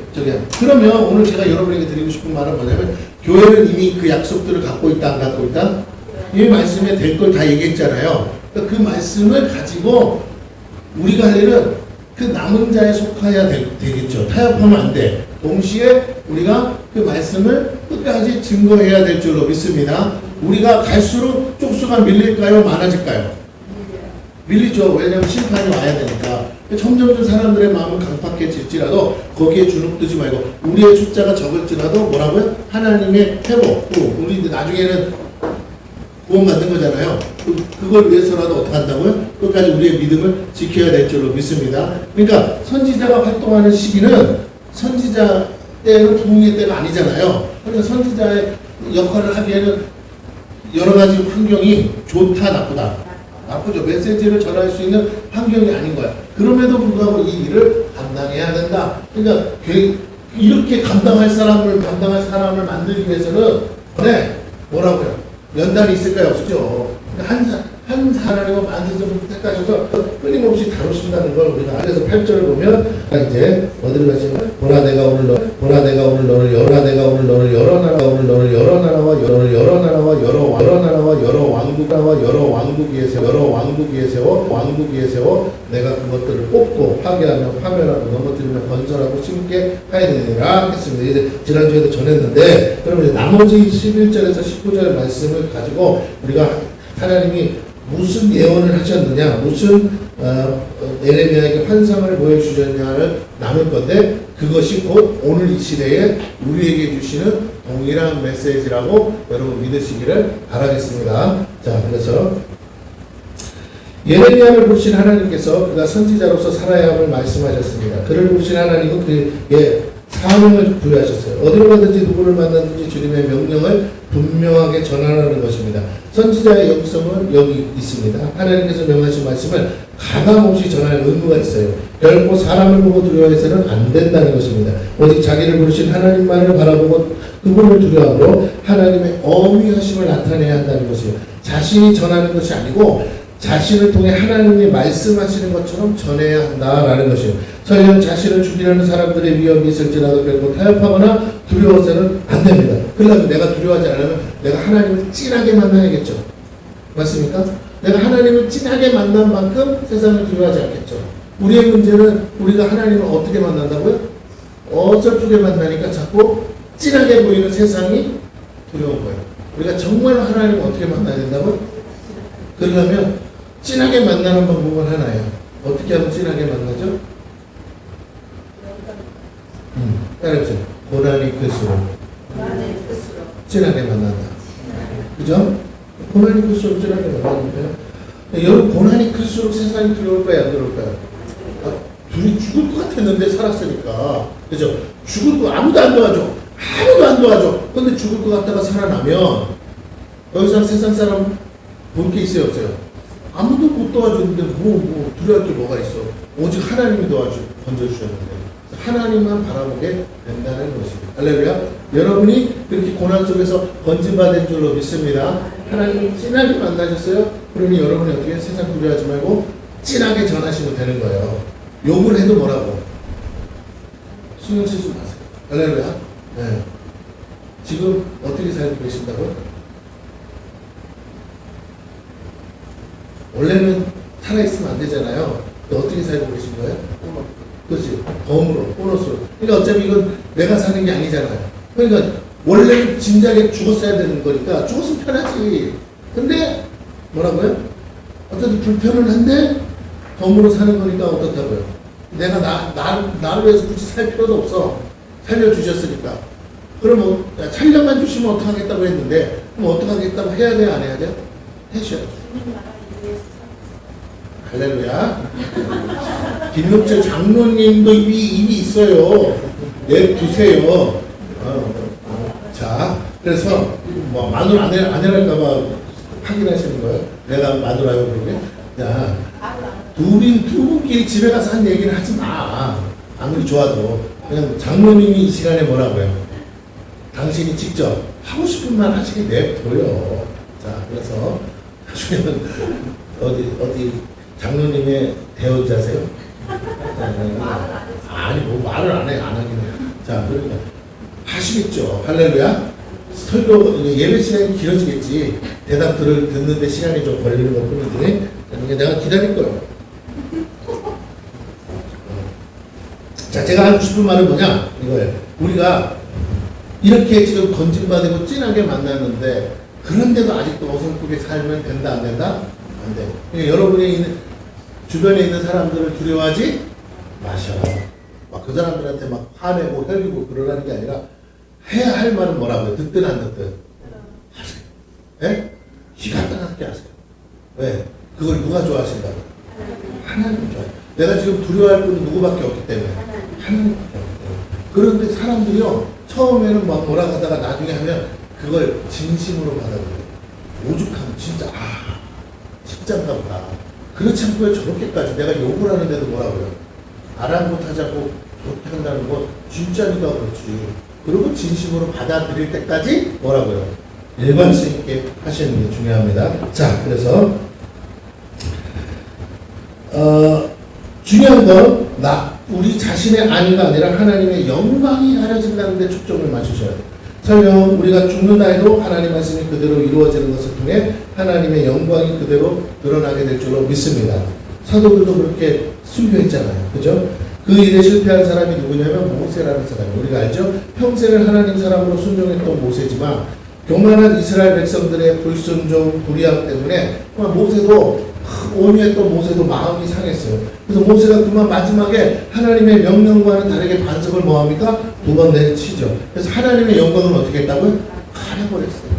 그러면 오늘 제가 여러분에게 드리고 싶은 말은 뭐냐면 교회는 이미 그 약속들을 갖고 있다 안 갖고 있다? 이 말씀에 될 걸 다 얘기했잖아요. 그러니까 그 말씀을 가지고 우리가 할 일은 그 남은 자에 속하여야 되겠죠. 타협하면 안 돼. 동시에 우리가 그 말씀을 끝까지 증거해야 될 줄로 믿습니다. 우리가 갈수록 쪽수가 밀릴까요? 많아질까요? 밀리죠. 왜냐하면 심판이 와야 되니까. 점점 사람들의 마음은 강팍해질지라도 거기에 주눅들지 말고 우리의 숫자가 적을지라도 뭐라고요? 하나님의 회복. 우리 나중에는 구원받는 거잖아요. 그걸 위해서라도 어떻게 한다고요? 끝까지 우리의 믿음을 지켜야 될 줄로 믿습니다. 그러니까 선지자가 활동하는 시기는 선지자 때는 부흥의 때가 아니잖아요. 그러니까 선지자의 역할을 하기에는 여러 가지 환경이 좋다 나쁘다. 나쁘죠. 메시지를 전할 수 있는 환경이 아닌 거야. 그럼에도 불구하고 이 일을 감당해야 된다. 그러니까 이렇게 감당할 사람을 만들기 위해서는 뭐라고요? 연단이 있을까요? 없죠. 한 하나님은 만세점을 택하셔서 끊임없이 다루신다는 걸 우리가 그래서 8절을 보면 이제 어디를 가시면 보라 내가 오늘 너를 여러 나라와 왕국 위에 세워 내가 그것들을 뽑고 파괴하며 파멸하고 넘어뜨리며 건설하고 심게 하야 되느니라 했습니다. 이제 지난주에도 전했는데 그러면 나머지 11절에서 19절 말씀을 가지고 우리가 하나님이 무슨 예언을 하셨느냐, 무슨 에레미야에게 환상을 보여주셨냐를 나눌 건데 그것이 곧 오늘 이 시대에 우리에게 주시는 동일한 메시지라고 여러분 믿으시기를 바라겠습니다. 자, 그래서 예레미야를 보신 하나님께서 그가 선지자로서 살아야 함을 말씀하셨습니다. 그를 보신 하나님은 그의 사명을 부여하셨어요. 어디로 가든지 누구를 만나든지 주님의 명령을 분명하게 전하라는 것입니다. 선지자의 역성은 여기 있습니다. 하나님께서 명하신 말씀을 가감없이 전할 의무가 있어요. 결코 사람을 보고 두려워해서는 안 된다는 것입니다. 오직 자기를 부르신 하나님만을 바라보고 그분을 두려워함으로 하나님의 어미하심을 나타내야 한다는 것이에요. 자신이 전하는 것이 아니고 자신을 통해 하나님이 말씀하시는 것처럼 전해야 한다라는 것이에요. 설령 자신을 죽이려는 사람들의 위험이 있을지라도 결코 타협하거나 두려워서는 안 됩니다. 그러려면 내가 두려워하지 않으면 내가 하나님을 진하게 만나야겠죠. 맞습니까? 내가 하나님을 진하게 만난 만큼 세상을 두려워하지 않겠죠. 우리의 문제는 우리가 하나님을 어떻게 만난다고요? 어설프게 만나니까 자꾸 진하게 보이는 세상이 두려운 거예요. 우리가 정말 하나님을 어떻게 만나야 된다고요? 그러려면 진하게 만나는 방법은 하나예요. 어떻게 하면 진하게 만나죠? 따라해보세요. 고난이 클수록 진하게 만난다. 그죠? 고난이 클수록 진하게 만나는데요. 여러분 고난이 클수록 세상이 두려울까요? 안 두려울까요? 둘이 죽을 것 같았는데 살았으니까. 그죠? 죽을 거 아무도 안 도와줘. 근데 죽을 것 같다가 살아나면 더 이상 세상 사람 볼 게 있어요, 없어요? 아무도 못 도와주는데 두려울 게 뭐가 있어? 오직 하나님이 건져주셨는데 하나님만 바라보게 된다는 것입니다. 할렐루야. 여러분이 그렇게 고난 속에서 건진받은 줄로 믿습니다. 하나님을 진하게 만나셨어요. 그러니 여러분이 어떻게 세상 두려워하지 말고 진하게 전하시면 되는 거예요. 욕을 해도 뭐라고? 신경 쓰지 마세요. 할렐루야. 네. 지금 어떻게 살고 계신다고요? 원래는 살아있으면 안 되잖아요. 어떻게 살고 계신 거예요? 그렇지. 덤으로, 보너스로. 그러니까 어차피 이건 내가 사는 게 아니잖아요. 그러니까 원래는 진작에 죽었어야 되는 거니까 죽었으면 편하지. 근데 뭐라고요? 어쨌든 불편은 한데 덤으로 사는 거니까 어떻다고요? 내가 나를 위해서 굳이 살 필요도 없어. 살려주셨으니까. 그럼 뭐, 살려만 주시면 어떡하겠다고 했는데, 그럼 어떡하겠다고 해야 돼요? 안 해야 돼요? 해줘야죠. 할렐루야. 김용철 장로님도 입이 있어요. 냅두세요. 자, 그래서 뭐 마누라 안 해랄까봐 확인하시는 거예요. 내가 마누라요 그러면. 자, 두 분끼리 집에 가서 한 얘기는 하지 마. 아무리 좋아도 그냥 장로님이 이 시간에 뭐라고요? 당신이 직접 하고 싶은 말 하시게 냅둬요. 자, 그래서 나중에는 어디 장로님의 대언자세요? 아니 뭐 말을 안 하긴 해요. 자, 그러니까 하시겠죠. 할렐루야. 설교 예배 시간이 길어지겠지. 대답들을 듣는데 시간이 좀 걸리는 것 뿐이지. 그러니까 내가 기다릴 거예요. 자, 제가 하고 싶은 말은 뭐냐 이거예요. 우리가 이렇게 지금 건진받고 진하게 만났는데 그런데도 아직도 어설프게 살면 된다 안 된다? 안 돼. 그러니까 여러분이 주변에 있는 사람들을 두려워하지 마셔. 막 그 사람들한테 막 화내고 혈기고 그러라는 게 아니라 해야 할 말은 뭐라고요? 듣든 안 듣든 하세요. 예? 기가 떠나게 하세요. 왜? 그걸 누가 좋아하신다고? 하나님 좋아해요. 내가 지금 두려워할 분은 누구밖에 없기 때문에 하나님밖에 없기 때문에. 그런데 사람들이요 처음에는 막 뭐라 하다가 나중에 하면 그걸 진심으로 받아들여요. 오죽하면 진짜 진짜인가 보다. 그렇지 않고 왜 저렇게까지 내가 욕을 하는데도 뭐라고요? 아랑곳하자고 저렇게 한다는 거 진짜니까 그렇지. 그리고 진심으로 받아들일 때까지 뭐라고요? 일관성 있게 하시는 게 중요합니다. 자, 그래서 중요한 건 우리 자신의 안위가 아니라 하나님의 영광이 가려진다는 데 초점을 맞추셔야 돼요. 설령 우리가 죽는다 해도 하나님 말씀이 그대로 이루어지는 것을 통해 하나님의 영광이 그대로 드러나게 될 줄로 믿습니다. 사도들도 그렇게 순교했잖아요. 그죠? 그 일에 실패한 사람이 누구냐면 모세라는 사람이에요. 우리가 알죠? 평생을 하나님 사람으로 순종했던 모세지만 교만한 이스라엘 백성들의 불순종, 불의함 때문에 모세도 온유했던 모세도 마음이 상했어요. 그래서 모세가 그만 마지막에 하나님의 명령과는 다르게 반석을 뭐합니까? 두 번 내치죠. 그래서 하나님의 영광을 어떻게 했다고요? 가려버렸어요.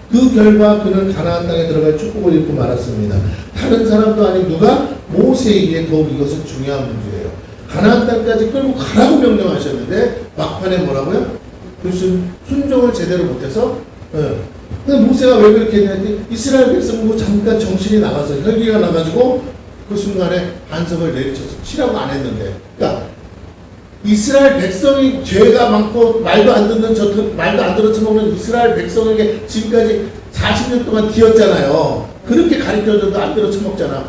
그 결과 그는 가나안 땅에 들어갈 축복을 잃고 말았습니다. 다른 사람도 아닌 누가? 모세에게 더욱 이것은 중요한 문제예요. 가나안 땅까지 끌고 가라고 명령하셨는데 막판에 뭐라고요? 그 순종을 제대로 못해서 근데 모세가 왜 그렇게 했냐면 이스라엘 백성도 잠깐 정신이 나가서 혈기가 나가지고 그 순간에 반석을 내리쳐서 치라고 안 했는데 그러니까 이스라엘 백성이 죄가 많고 말도 안 듣는 말도 안 들어 처먹는 이스라엘 백성에게 지금까지 40년 동안 뒤었잖아요. 그렇게 가르쳐줘도 안 들어 처먹잖아.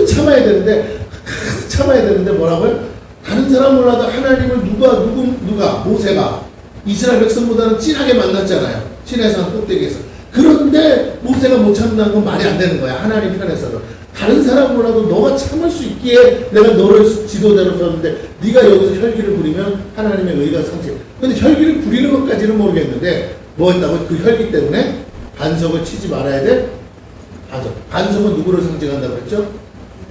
참아야 되는데 뭐라고요? 다른 사람 몰라도 하나님을 누가 모세가 이스라엘 백성보다는 진하게 만났잖아요. 시내산 꼭대기에서. 그런데 모세가 못 참는다는 건 말이 안 되는 거야. 하나님 편에서는. 다른 사람 몰라도 너가 참을 수 있기에 내가 너를 지도자로 뒀는데 네가 여기서 혈기를 부리면 하나님의 의가 상실. 근데 혈기를 부리는 것까지는 모르겠는데 뭐 했다고? 그 혈기 때문에 반석을 치지 말아야 돼? 반석은 누구를 상징한다고 했죠?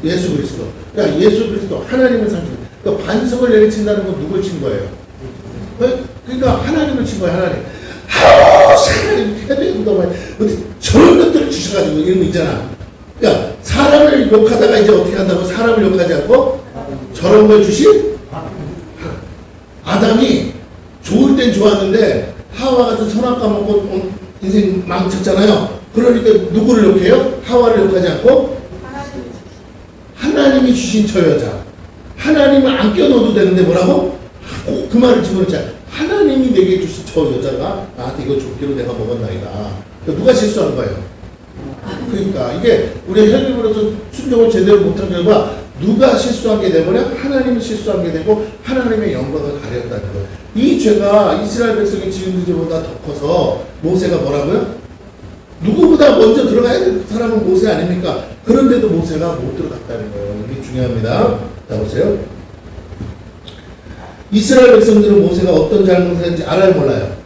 예수 그리스도. 그러니까 예수 그리스도 하나님을 상징. 그러니까 반석을 내리친다는 건 누굴 친 거예요? 그러니까 하나님을 친 거예요. 하나님 해도 어디 저런 것들을 주셔가지고 이런 거 있잖아. 그러니까 사람을 욕하다가 이제 어떻게 한다고? 사람을 욕하지 않고 저런 걸 주신 아담이 좋을 땐 좋았는데 하와가 좀 선악과 먹고 인생 망쳤잖아요. 그러니까 누구를 욕해요? 하와를 욕하지 않고 하나님이 주신 저 여자. 하나님을 안 껴넣어도 되는데 뭐라고? 그 말을 집어넣자. 하나님이 내게 주신 저 여자가 나한테 이거 줬기로 내가 먹었나이다. 누가 실수한 거예요? 그러니까 이게 우리가 혈기로서 순종을 제대로 못한 결과 누가 실수한 게 되버려? 하나님이 실수한 게 되고 하나님의 영광을 가렸다는 거예요. 이 죄가 이스라엘 백성의 지은 죄보다 더 커서 모세가 뭐라고요? 누구보다 먼저 들어가야 될 사람은 모세 아닙니까? 그런데도 모세가 못 들어갔다는 거예요. 이게 중요합니다. 자, 보세요. 이스라엘 백성들은 모세가 어떤 잘못을 했는지 알아요, 몰라요?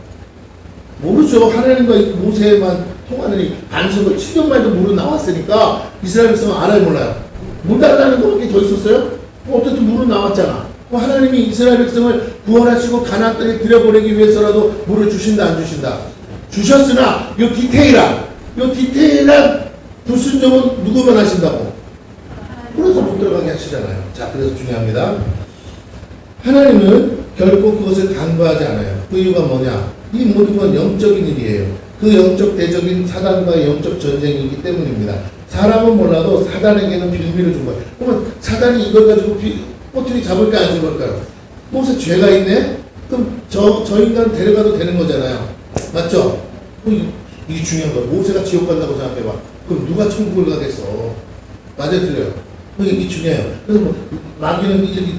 모르죠. 하나님과 모세만 통하느니 반석을 7년만도 물어 나왔으니까 이스라엘 백성은 알아요, 몰라요? 물 달라는 거밖에 더 있었어요? 어쨌든 물은 나왔잖아. 하나님이 이스라엘 백성을 구원하시고 가나안 땅에 들여보내기 위해서라도 물을 주신다, 안 주신다? 주셨으나 요 디테일한 불순종은 누구만 하신다고? 그래서 못 들어가게 하시잖아요. 자, 그래서 중요합니다. 하나님은 결코 그것을 간과하지 않아요. 그 이유가 뭐냐? 이 모든 건 영적인 일이에요. 그 영적 대적인 사단과의 영적 전쟁이기 때문입니다. 사람은 몰라도 사단에게는 빌미를 준 거예요. 그러면 사단이 이걸 가지고 꼬투리 잡을까 안 잡을까요? 모세 죄가 있네? 그럼 저 인간 데려가도 되는 거잖아요. 맞죠? 이게 중요한 거야. 모세가 지옥 간다고 생각해봐. 그럼 누가 천국을 가겠어? 맞아요, 틀려요? 이게 중요해요. 그래서 마귀는 이렇게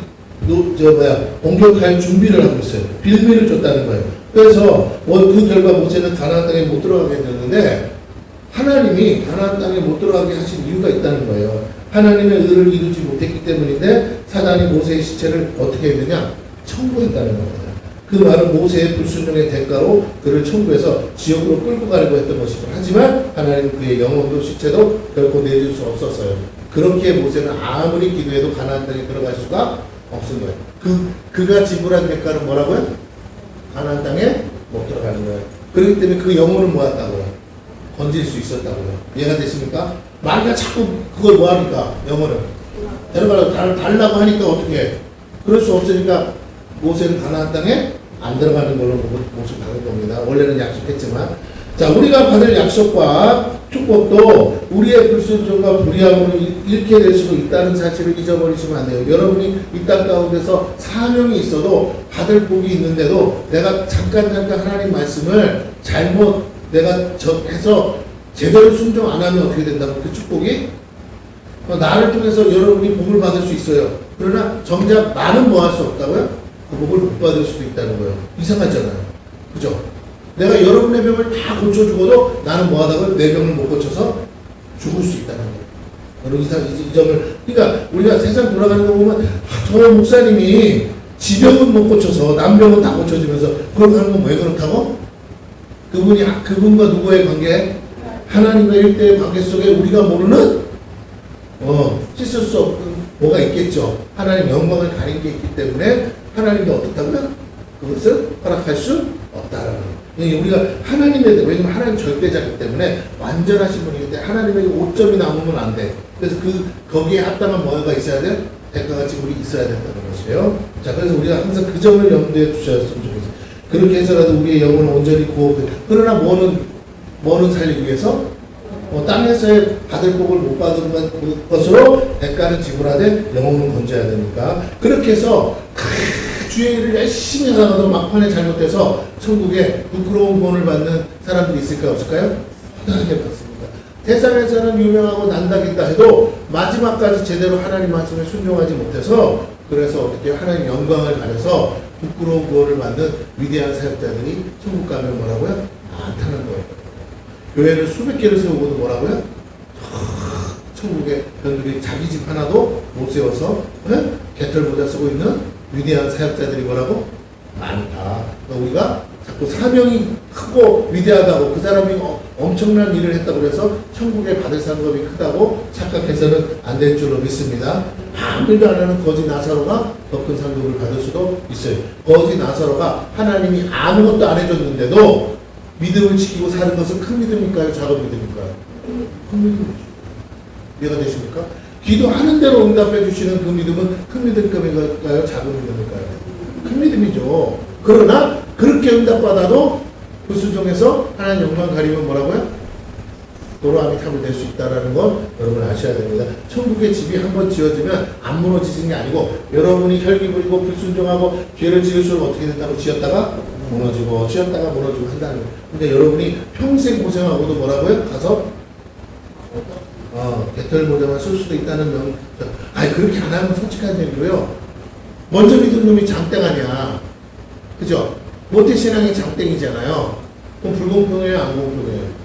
공격할 준비를 하고 있어요. 빌미를 줬다는 거예요. 그래서 그 결과 모세는 가나안 땅에 못 들어가게 됐는데 하나님이 가나안 땅에 못 들어가게 하신 이유가 있다는 거예요. 하나님의 의를 이루지 못했기 때문인데 사단이 모세의 시체를 어떻게 했느냐? 청구했다는 겁니다. 그 말은 모세의 불순종의 대가로 그를 청구해서 지옥으로 끌고 가려고 했던 것이죠. 하지만 하나님은 그의 영혼도 시체도 결코 내줄 수 없었어요. 그렇게 모세는 아무리 기도해도 가나안 땅에 들어갈 수가 없은 거예요. 그가 지불한 대가는 뭐라고요? 가나안 땅에 못 들어가는 거예요. 그렇기 때문에 그 영혼을 모았다고요. 건질 수 있었다고요. 이해가 되십니까? 마귀가 자꾸 그걸 뭐하니까 영혼을 달라고 하니까 어떻게 해? 그럴 수 없으니까 모세는 가나안 땅에 안 들어가는 걸로 모습 받은 겁니다. 원래는 약속했지만. 자, 우리가 받을 약속과 축복도 우리의 불순종과 불의함으로 잃게 될 수도 있다는 사실을 잊어버리시면 안 돼요. 여러분이 이 땅 가운데서 사명이 있어도 받을 복이 있는데도 내가 잠깐 하나님 말씀을 잘못 내가 해서 제대로 순종 안 하면 어떻게 된다고? 그 축복이 나를 통해서 여러분이 복을 받을 수 있어요. 그러나 정작 나는 뭐 할 수 없다고요? 그 복을 못 받을 수도 있다는 거예요. 이상하잖아요. 그죠? 내가 여러분의 병을 다 고쳐주고도 나는 뭐 하다가 내 병을 못 고쳐서 죽을 수 있다는 거예요. 여러분 이 점을, 그러니까 우리가 세상 돌아가는 거 보면 저 목사님이 지 병은 못 고쳐서 남 병은 다 고쳐주면서 그렇게 하는 건 왜 그렇다고? 그분과 누구의 관계? 하나님과 일대의 관계 속에 우리가 모르는 씻을 수 없는 뭐가 있겠죠. 하나님 영광을 가린 게 있기 때문에 하나님이 어떻다고요? 그것을 허락할 수 없다라는 거예요. 우리가 하나님에 대해, 왜냐면 하나님 절대자이기 때문에 완전하신 분이기 때문에 하나님에게 오점이 남으면 안 돼. 그래서 거기에 합당한 뭐가 있어야 돼? 대가가 지금 우리 있어야 된다는 것이에요. 자, 그래서 우리가 항상 그 점을 염두에 두셨으면 좋겠어요. 그렇게 해서라도 우리의 영혼을 온전히 구하고, 그러나 뭐는 살리기 위해서? 땅에서의 받을 복을 못 받은 것으로 대가를 지불하되 영혼은 건져야 되니까. 그렇게 해서 주의 일을 열심히 하다가도 막판에 잘못해서 천국에 부끄러운 본을 받는 사람들이 있을까요? 없을까요? 허다하게 받습니다. 세상에서는 유명하고 난다긴다 해도 마지막까지 제대로 하나님 말씀에 순종하지 못해서, 그래서 어떻게 하나님 영광을 가려서 부끄러운 구원을 받는 위대한 사역자들이 천국 가면 뭐라고요? 많다는 거예요. 교회를 수백 개를 세우고도 뭐라고요? 천국에 변들이 자기 집 하나도 못 세워서 개털보다 쓰고 있는 위대한 사역자들이 뭐라고? 많다. 그러니까 우리가 자꾸 사명이 크고 위대하다고, 그 사람이 엄청난 일을 했다고 해서 천국에 받을 상급이 크다고 착각해서는 안 될 줄로 믿습니다. 아무 일도 안 하는 거지 나사로가 더 큰 상급을 받을 수도 있어요. 거지 나사로가 하나님이 아무것도 안 해줬는데도 믿음을 지키고 사는 것은 큰 믿음일까요? 작은 믿음일까요? 큰 믿음이죠. 이해가 되십니까? 기도하는 대로 응답해 주시는 그 믿음은 큰 믿음일까요? 작은 믿음일까요? 큰 믿음이죠. 그러나 그렇게 응답받아도 불순종해서 하나님 영광 가리면 뭐라고요? 도로아미 탑을 될 수 있다는 건 여러분 아셔야 됩니다. 천국의 집이 한번 지어지면 안 무너지는 게 아니고, 여러분이 혈기 부리고 불순종하고 죄를 지을수록 어떻게 된다고? 지었다가 무너지고 지었다가 무너지고 한다는 거예요. 근데 여러분이 평생 고생하고도 뭐라고요? 가서 개털 모자만 쓸 수도 있다는 그렇게 안 하면 솔직한 얘기로요. 먼저 믿은 놈이 장땡 아니야. 그죠? 모태신앙이 장땡이잖아요. 그럼 불공평해요? 안 공평해요?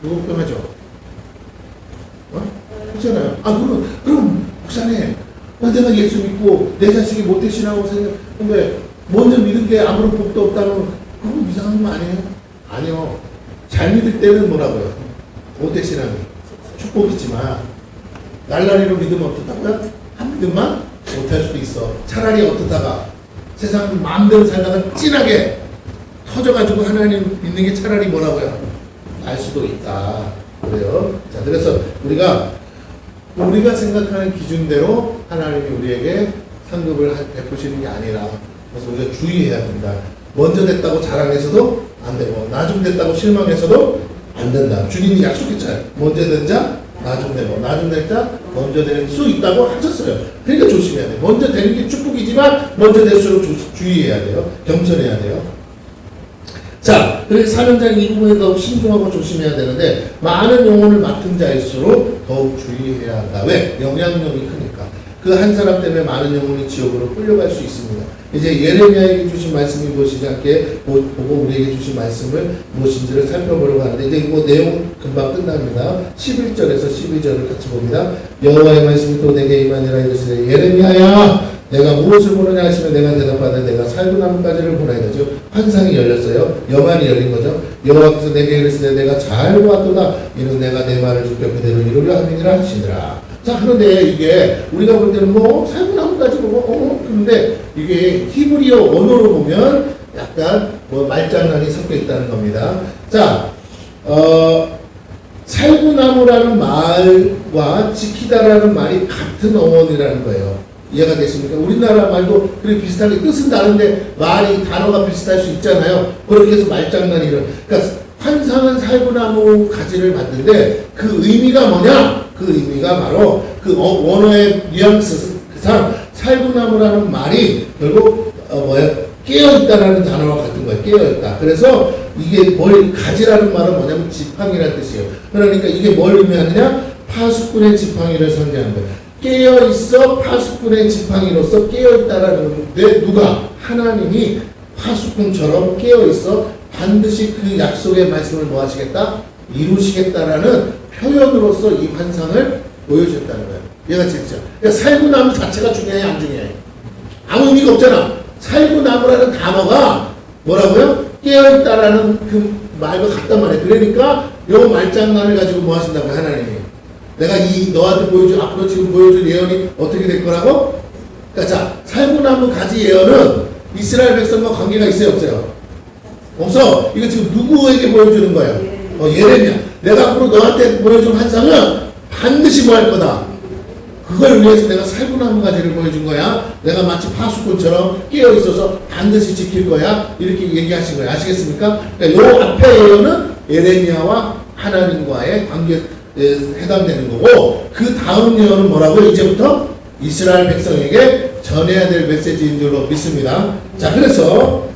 누구 걱정하죠? 그렇잖아요. 그럼 목사님, 내가 예수 믿고 내 자식이 모태신앙으로 생각했는데 먼저 믿은 게 아무런 복도 없다면 그건 이상한 거 아니에요? 아니요. 잘 믿을 때는 뭐라고요? 모태신앙이 축복이지만 날라리로 믿으면 어떻다고요? 한 믿음만 못할 수도 있어. 차라리 어떻다가 세상 마음대로 살다가 진하게 터져가지고 하나님 믿는 게 차라리 뭐라고요? 알 수도 있다. 그래요. 자, 그래서 우리가 생각하는 기준대로 하나님이 우리에게 상급을 베푸시는 게 아니라, 그래서 우리가 주의해야 된다. 먼저 됐다고 자랑해서도 안 되고, 나중 됐다고 실망해서도 안 된다. 주님이 약속했잖아요. 먼저 된 자, 나중 되고, 나중 된 자, 먼저 될 수 있다고 하셨어요. 그러니까 조심해야 돼요. 먼저 되는 게 축복이지만, 먼저 될수록 주의해야 돼요. 겸손해야 돼요. 자, 그래서 사명자는 이 부분에 더욱 신중하고 조심해야 되는데, 많은 영혼을 맡은 자일수록 더욱 주의해야 한다. 왜? 영향력이 크니까. 그 한 사람 때문에 많은 영혼이 지옥으로 끌려갈 수 있습니다. 이제 예레미야에게 주신 말씀이 무엇이지 않게 보고 우리에게 주신 말씀을 무엇인지를 살펴보려고 하는데, 이제 이거 내용 금방 끝납니다. 11절에서 12절을 같이 봅니다. 여호와의 말씀이 또 내게 임하니라 이르시되 예레미야야 내가 무엇을 보느냐 하시면 내가 대답하되 내가 살구나무가지를 보나이다. 즉 환상이 열렸어요. 영안이 열린 거죠. 여호와께서 내게 이르시되 내가 잘 보았도다. 이는 내가 내 말을 주께 그대로 이루려 함이니라 하시니라. 자, 그런데 이게 우리가 볼 때는 살구나무가지 보고 그런데 이게 히브리어 언어로 보면 약간 말장난이 섞여 있다는 겁니다. 자, 살구나무라는 말과 지키다라는 말이 같은 어원이라는 거예요. 이해가 되십니까? 우리나라 말도 그렇게 비슷하게 뜻은 다른데 말이 단어가 비슷할 수 있잖아요. 그렇게 해서 말장난이 그러니까 환상은 살구나무 가지를 만드는데 그 의미가 뭐냐? 그 의미가 바로 그 원어의 뉘앙스상 살구나무라는 말이 결국 깨어있다라는 단어와 같은 거예요. 깨어있다. 그래서 이게 가지라는 말은 뭐냐면 지팡이라는 뜻이에요. 그러니까 이게 뭘 의미하느냐? 파수꾼의 지팡이를 상징하는 거예요. 깨어있어 파수꾼의 지팡이로서 깨어있다라는 건데, 누가? 하나님이 파수꾼처럼 깨어있어 반드시 그 약속의 말씀을 뭐 하시겠다? 이루시겠다라는 표현으로서 이 환상을 보여주셨다는 거예요. 얘가 진짜. 그러니까 살구나무 자체가 중요해, 안 중요해? 아무 의미가 없잖아. 살구나무라는 단어가 뭐라고요? 깨어있다라는 그 말과 같단 말이에요. 그러니까 요 말장난을 가지고 뭐 하신다고요, 하나님이? 내가 너한테 앞으로 지금 보여줄 예언이 어떻게 될 거라고? 그러니까 자, 살구나무 가지 예언은 이스라엘 백성과 관계가 있어요, 없어요? 없어. 이거 지금 누구에게 보여주는 거예요? 예레미야. 내가 앞으로 너한테 보여줄 환상은 반드시 뭐 할 거다. 그걸 위해서 내가 살구나무 가지를 보여준 거야. 내가 마치 파수꾼처럼 깨어 있어서 반드시 지킬 거야. 이렇게 얘기하신 거예요. 아시겠습니까? 그러니까 요 앞에 예언은 예레미야와 하나님과의 관계 해당되는 거고, 그 다음 예언은 뭐라고? 이제부터 이스라엘 백성에게 전해야 될 메시지인 줄로 믿습니다. 자, 그래서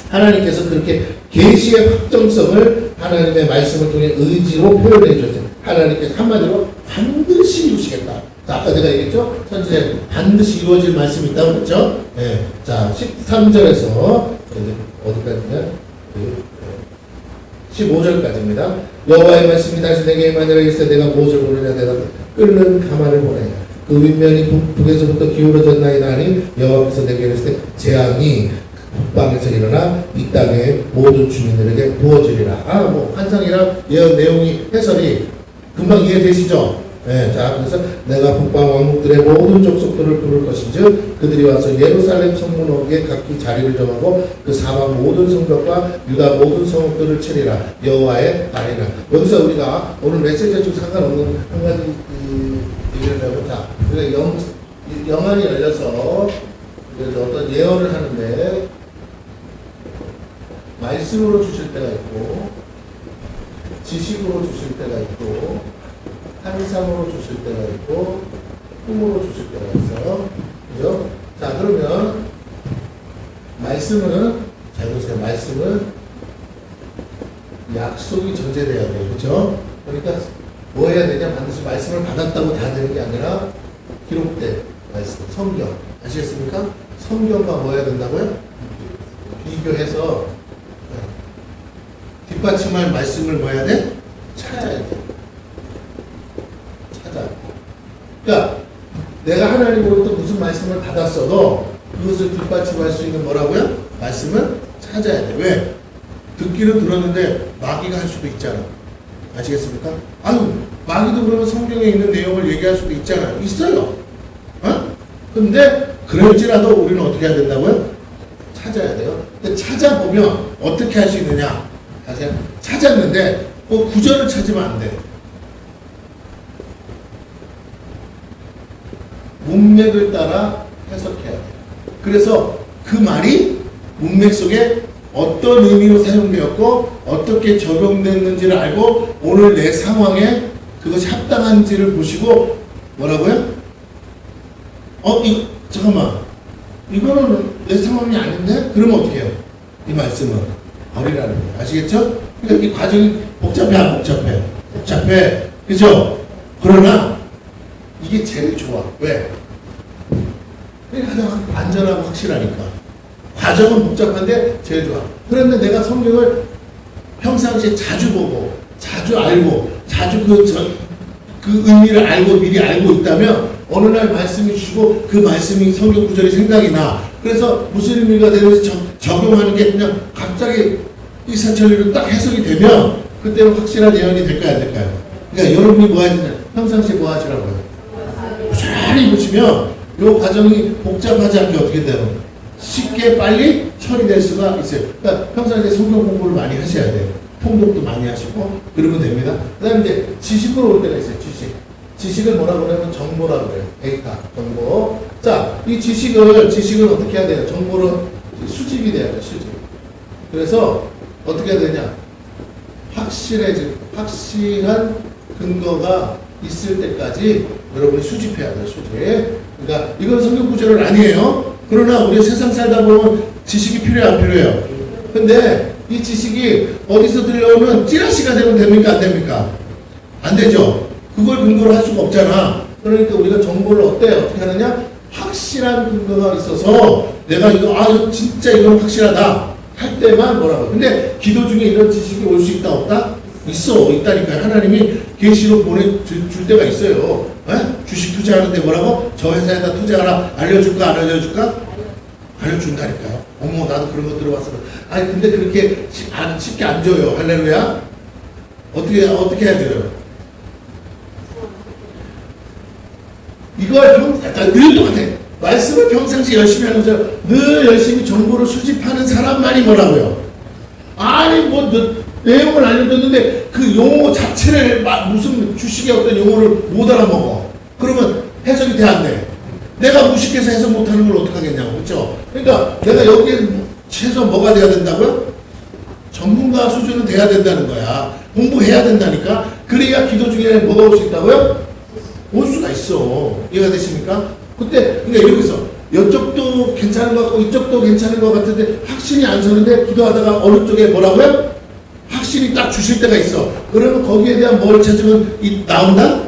하나님께서 그렇게 계시의 확정성을 하나님의 말씀을 통해 의지로 표현해 주셨어요. 하나님께서 한마디로 반드시 이루시겠다. 자, 아까 내가 얘기했죠? 선지자에 반드시 이루어질 말씀이 있다고 그랬죠? 네. 자, 13절에서 어디까지냐? 15절까지입니다. 여호와의 말씀이 다시 내게 임하니라 이르시되 내가 무엇을 보느냐 내가 끓는 가마를 보내냐 그 윗면이 북에서부터 기울어졌나이다 하니 여호와께서 내게 이르시되 재앙이 북방에서 일어나 이 땅의 모든 주민들에게 부어지리라. 환상이랑 예언 내용이 해설이 금방 이해되시죠? 네, 자, 그래서 내가 북방 왕국들의 모든 족속들을 부를 것인즉 그들이 와서 예루살렘 성문옥에 각기 자리를 정하고 그 사방 모든 성벽과 유다 모든 성읍들을 치리라. 여호와의 날이라. 여기서 우리가 오늘 메시지와 좀 상관없는 한 가지 얘기를 해보자. 우리가 영안이 열려서 어떤 예언을 하는데 말씀으로 주실 때가 있고 지식으로 주실 때가 있고 환상으로 주실 때가 있고 꿈으로 주실 때가 있어요. 그죠? 자, 그러면 말씀은 잘 보세요. 말씀은 약속이 전제돼야 돼요. 그죠? 그러니까 뭐 해야 되냐? 반드시 말씀을 받았다고 다 되는 게 아니라 기록된 말씀, 성경. 아시겠습니까? 성경과 뭐 해야 된다고요? 비교해서 뒷받침할 말씀을 뭐 해야 돼? 찾아야 돼. 찾아. 그러니까 내가 하나님으로부터 무슨 말씀을 받았어도 그것을 뒷받침할 수 있는 뭐라고요? 말씀을 찾아야 돼. 왜? 듣기는 들었는데 마귀가 할 수도 있잖아. 아시겠습니까? 아유, 마귀도 그러면 성경에 있는 내용을 얘기할 수도 있잖아요. 있어요. 어? 근데 그럴지라도 우리는 어떻게 해야 된다고요? 찾아야 돼요. 근데 찾아보면 어떻게 할 수 있느냐? 아세요? 찾았는데 뭐 구절을 찾으면 안 돼. 문맥을 따라 해석해야 돼. 그래서 그 말이 문맥 속에 어떤 의미로 사용되었고 어떻게 적용됐는지를 알고 오늘 내 상황에 그것이 합당한지를 보시고 뭐라고요? 이거 잠깐만 이거는 내 상황이 아닌데? 그러면 어떻게 해요? 이 말씀은 버리라는 거예요. 아시겠죠? 그러니까 이 과정이 복잡해 안 복잡해? 복잡해. 그죠? 그러나 이게 제일 좋아. 왜? 가장 안전하고 확실하니까. 과정은 복잡한데 제일 좋아. 그런데 내가 성경을 평상시에 자주 보고 자주 알고 자주 그 의미를 알고 미리 알고 있다면 어느 날 말씀이 주시고 그 말씀이 성경 구절이 생각이 나. 그래서 무슨 의미가 되는지 적용하는 게 그냥 갑자기 일사천리로 딱 해석이 되면 그때는 확실한 예언이 될까요 안 될까요? 그러니까 여러분이 뭐 하시냐 평상시에 뭐 하시라고요? 잘 보시면 이 과정이 복잡하지 않게 어떻게 돼요? 쉽게 빨리 처리될 수가 있어요. 그러니까 평상시에 성경 공부를 많이 하셔야 돼요. 통독도 많이 하시고 그러면 됩니다. 그 다음에 이제 지식으로 올 때가 있어요. 지식을 뭐라고 그러면 정보라고 그래요. 데이터, 정보. 자, 이 지식을 어떻게 해야 돼요? 정보를 수집이 돼야 돼요. 수집. 그래서 어떻게 해야 되냐? 확실한 근거가 있을 때까지 여러분이 수집해야 돼요. 수집. 그러니까 이건 성경 구절은 아니에요. 그러나 우리 세상 살다 보면 지식이 필요해 안 필요해요? 근데 이 지식이 어디서 들려오면 찌라시가 되면 됩니까 안 됩니까? 안 되죠. 그걸 근거로 할 수가 없잖아. 그러니까 우리가 정보를 어떻게 하느냐? 확실한 근거가 있어서 내가 이거 진짜 이건 확실하다 할 때만 뭐라고. 근데 기도 중에 이런 지식이 올 수 있다 없다? 있다니까요. 하나님이 계시로 보내줄 때가 있어요. 주식 투자하는데 뭐라고? 저 회사에다 투자하라. 알려줄까 안 알려줄까? 알려준다니까요. 어머 나도 그런 거 들어봤어. 아니 근데 그렇게 쉽게 안 줘요. 할렐루야. 어떻게 해야 줘요? 이걸 늘 똑같아. 말씀을 평상시 열심히 하는 거죠. 늘 열심히 정보를 수집하는 사람만이 뭐라고요? 아니 뭐 내용을 알려줬는데 그 용어 자체를 무슨 주식의 어떤 용어를 못 알아먹어. 그러면 해석이 돼 안 돼? 내가 무식해서 해석 못하는 걸 어떡하겠냐고. 그렇죠? 그러니까 내가 여기에 최소한 뭐가 돼야 된다고요? 전문가 수준은 돼야 된다는 거야. 공부해야 된다니까. 그래야 기도 중에 뭐가 올 수 있다고요? 올 수가 있어. 이해가 되십니까? 그때 그러니까 이렇게 해서 이쪽도 괜찮은 것 같고 이쪽도 괜찮은 것 같은데 확신이 안 서는데 기도하다가 어느 쪽에 뭐라고요? 확신이 딱 주실 때가 있어. 그러면 거기에 대한 뭘 찾으면 나온다?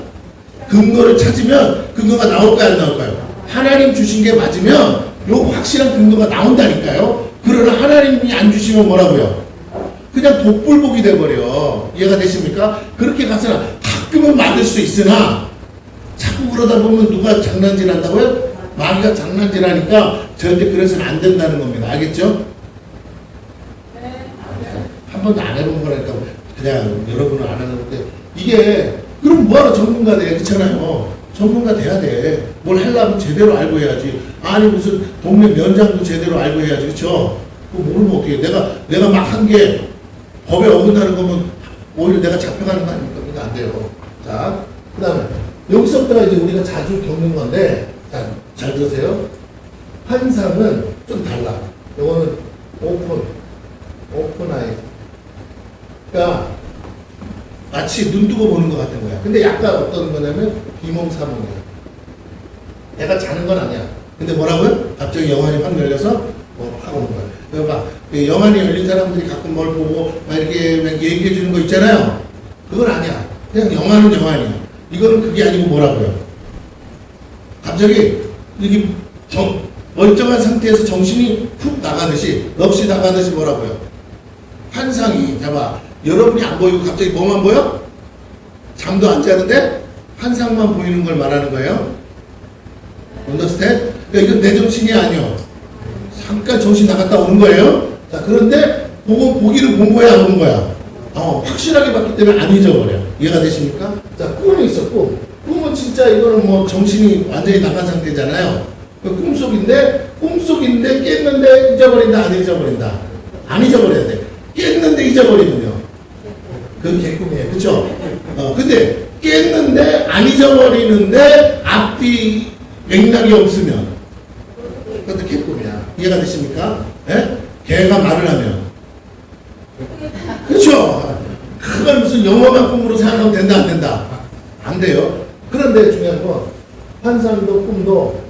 근거를 찾으면 근거가 나올까요 안 나올까요? 하나님 주신 게 맞으면 요 확실한 근거가 나온다니까요. 그러나 하나님이 안 주시면 뭐라고요? 그냥 독불복이 돼버려. 이해가 되십니까? 그렇게 가서는 가끔은 맞을 수 있으나 자꾸 그러다 보면 누가 장난질 한다고요? 마귀가 장난질 하니까 절대 그래서는 안 된다는 겁니다. 알겠죠? 한 번도 안 해본 거라니까 그냥 여러분은 안 하는데 이게 그럼 뭐하러 전문가 돼? 그렇잖아요. 전문가 돼야 돼. 뭘 하려면 제대로 알고 해야지. 아니 무슨 동네 면장도 제대로 알고 해야지. 그렇죠? 그거 모르면 어떻게 해. 내가 막 한 게 법에 어긋나는 거면 오히려 내가 잡혀가는 거 아닙니까? 그러니까 안 돼요. 자, 그 다음에 여기서부터가 이제 우리가 자주 겪는 건데 자, 잘 들으세요. 환상은 좀 달라. 이거는 오픈 아이. 그러니까 마치 눈 뜨고 보는 것 같은 거야. 근데 약간 어떤 거냐면 비몽사몽이야. 내가 자는 건 아니야. 근데 뭐라고요? 갑자기 영안이 확 열려서 확 오는 거야. 그러니까 영안이 열린 사람들이 가끔 뭘 보고 막 이렇게 얘기해 주는 거 있잖아요. 그건 아니야. 그냥 영안은 영안이야. 이거는 그게 아니고 뭐라고요? 갑자기 이렇게 멀쩡한 상태에서 정신이 훅 나가듯이 넋이 나가듯이 뭐라고요? 환상이 봐봐. 여러분이 안 보이고 갑자기 뭐만 보여? 잠도 안 자는데 환상만 보이는 걸 말하는 거예요. understand? 그러니까 이건 내 정신이 아니요. 잠깐 정신 나갔다 오는 거예요. 자, 그런데 보기를 본 거야, 안 본 거야? 확실하게 봤기 때문에 안 잊어버려. 이해가 되십니까? 자, 꿈이 있어, 꿈. 꿈은 진짜 이거는 뭐 정신이 완전히 나간 상태잖아요. 그 꿈속인데 깼는데 잊어버린다, 안 잊어버린다? 안 잊어버려야 돼. 깼는데 잊어버리면요. 그건 개꿈이에요. 그쵸? 근데 깼는데 안 잊어버리는데 앞뒤 맥락이 없으면 그것도 개꿈이야. 이해가 되십니까? 예? 개가 말을 하면. 그쵸? 그걸 무슨 영원한 꿈으로 생각하면 된다, 안 된다? 안 돼요. 그런데 중요한 건 환상도 꿈도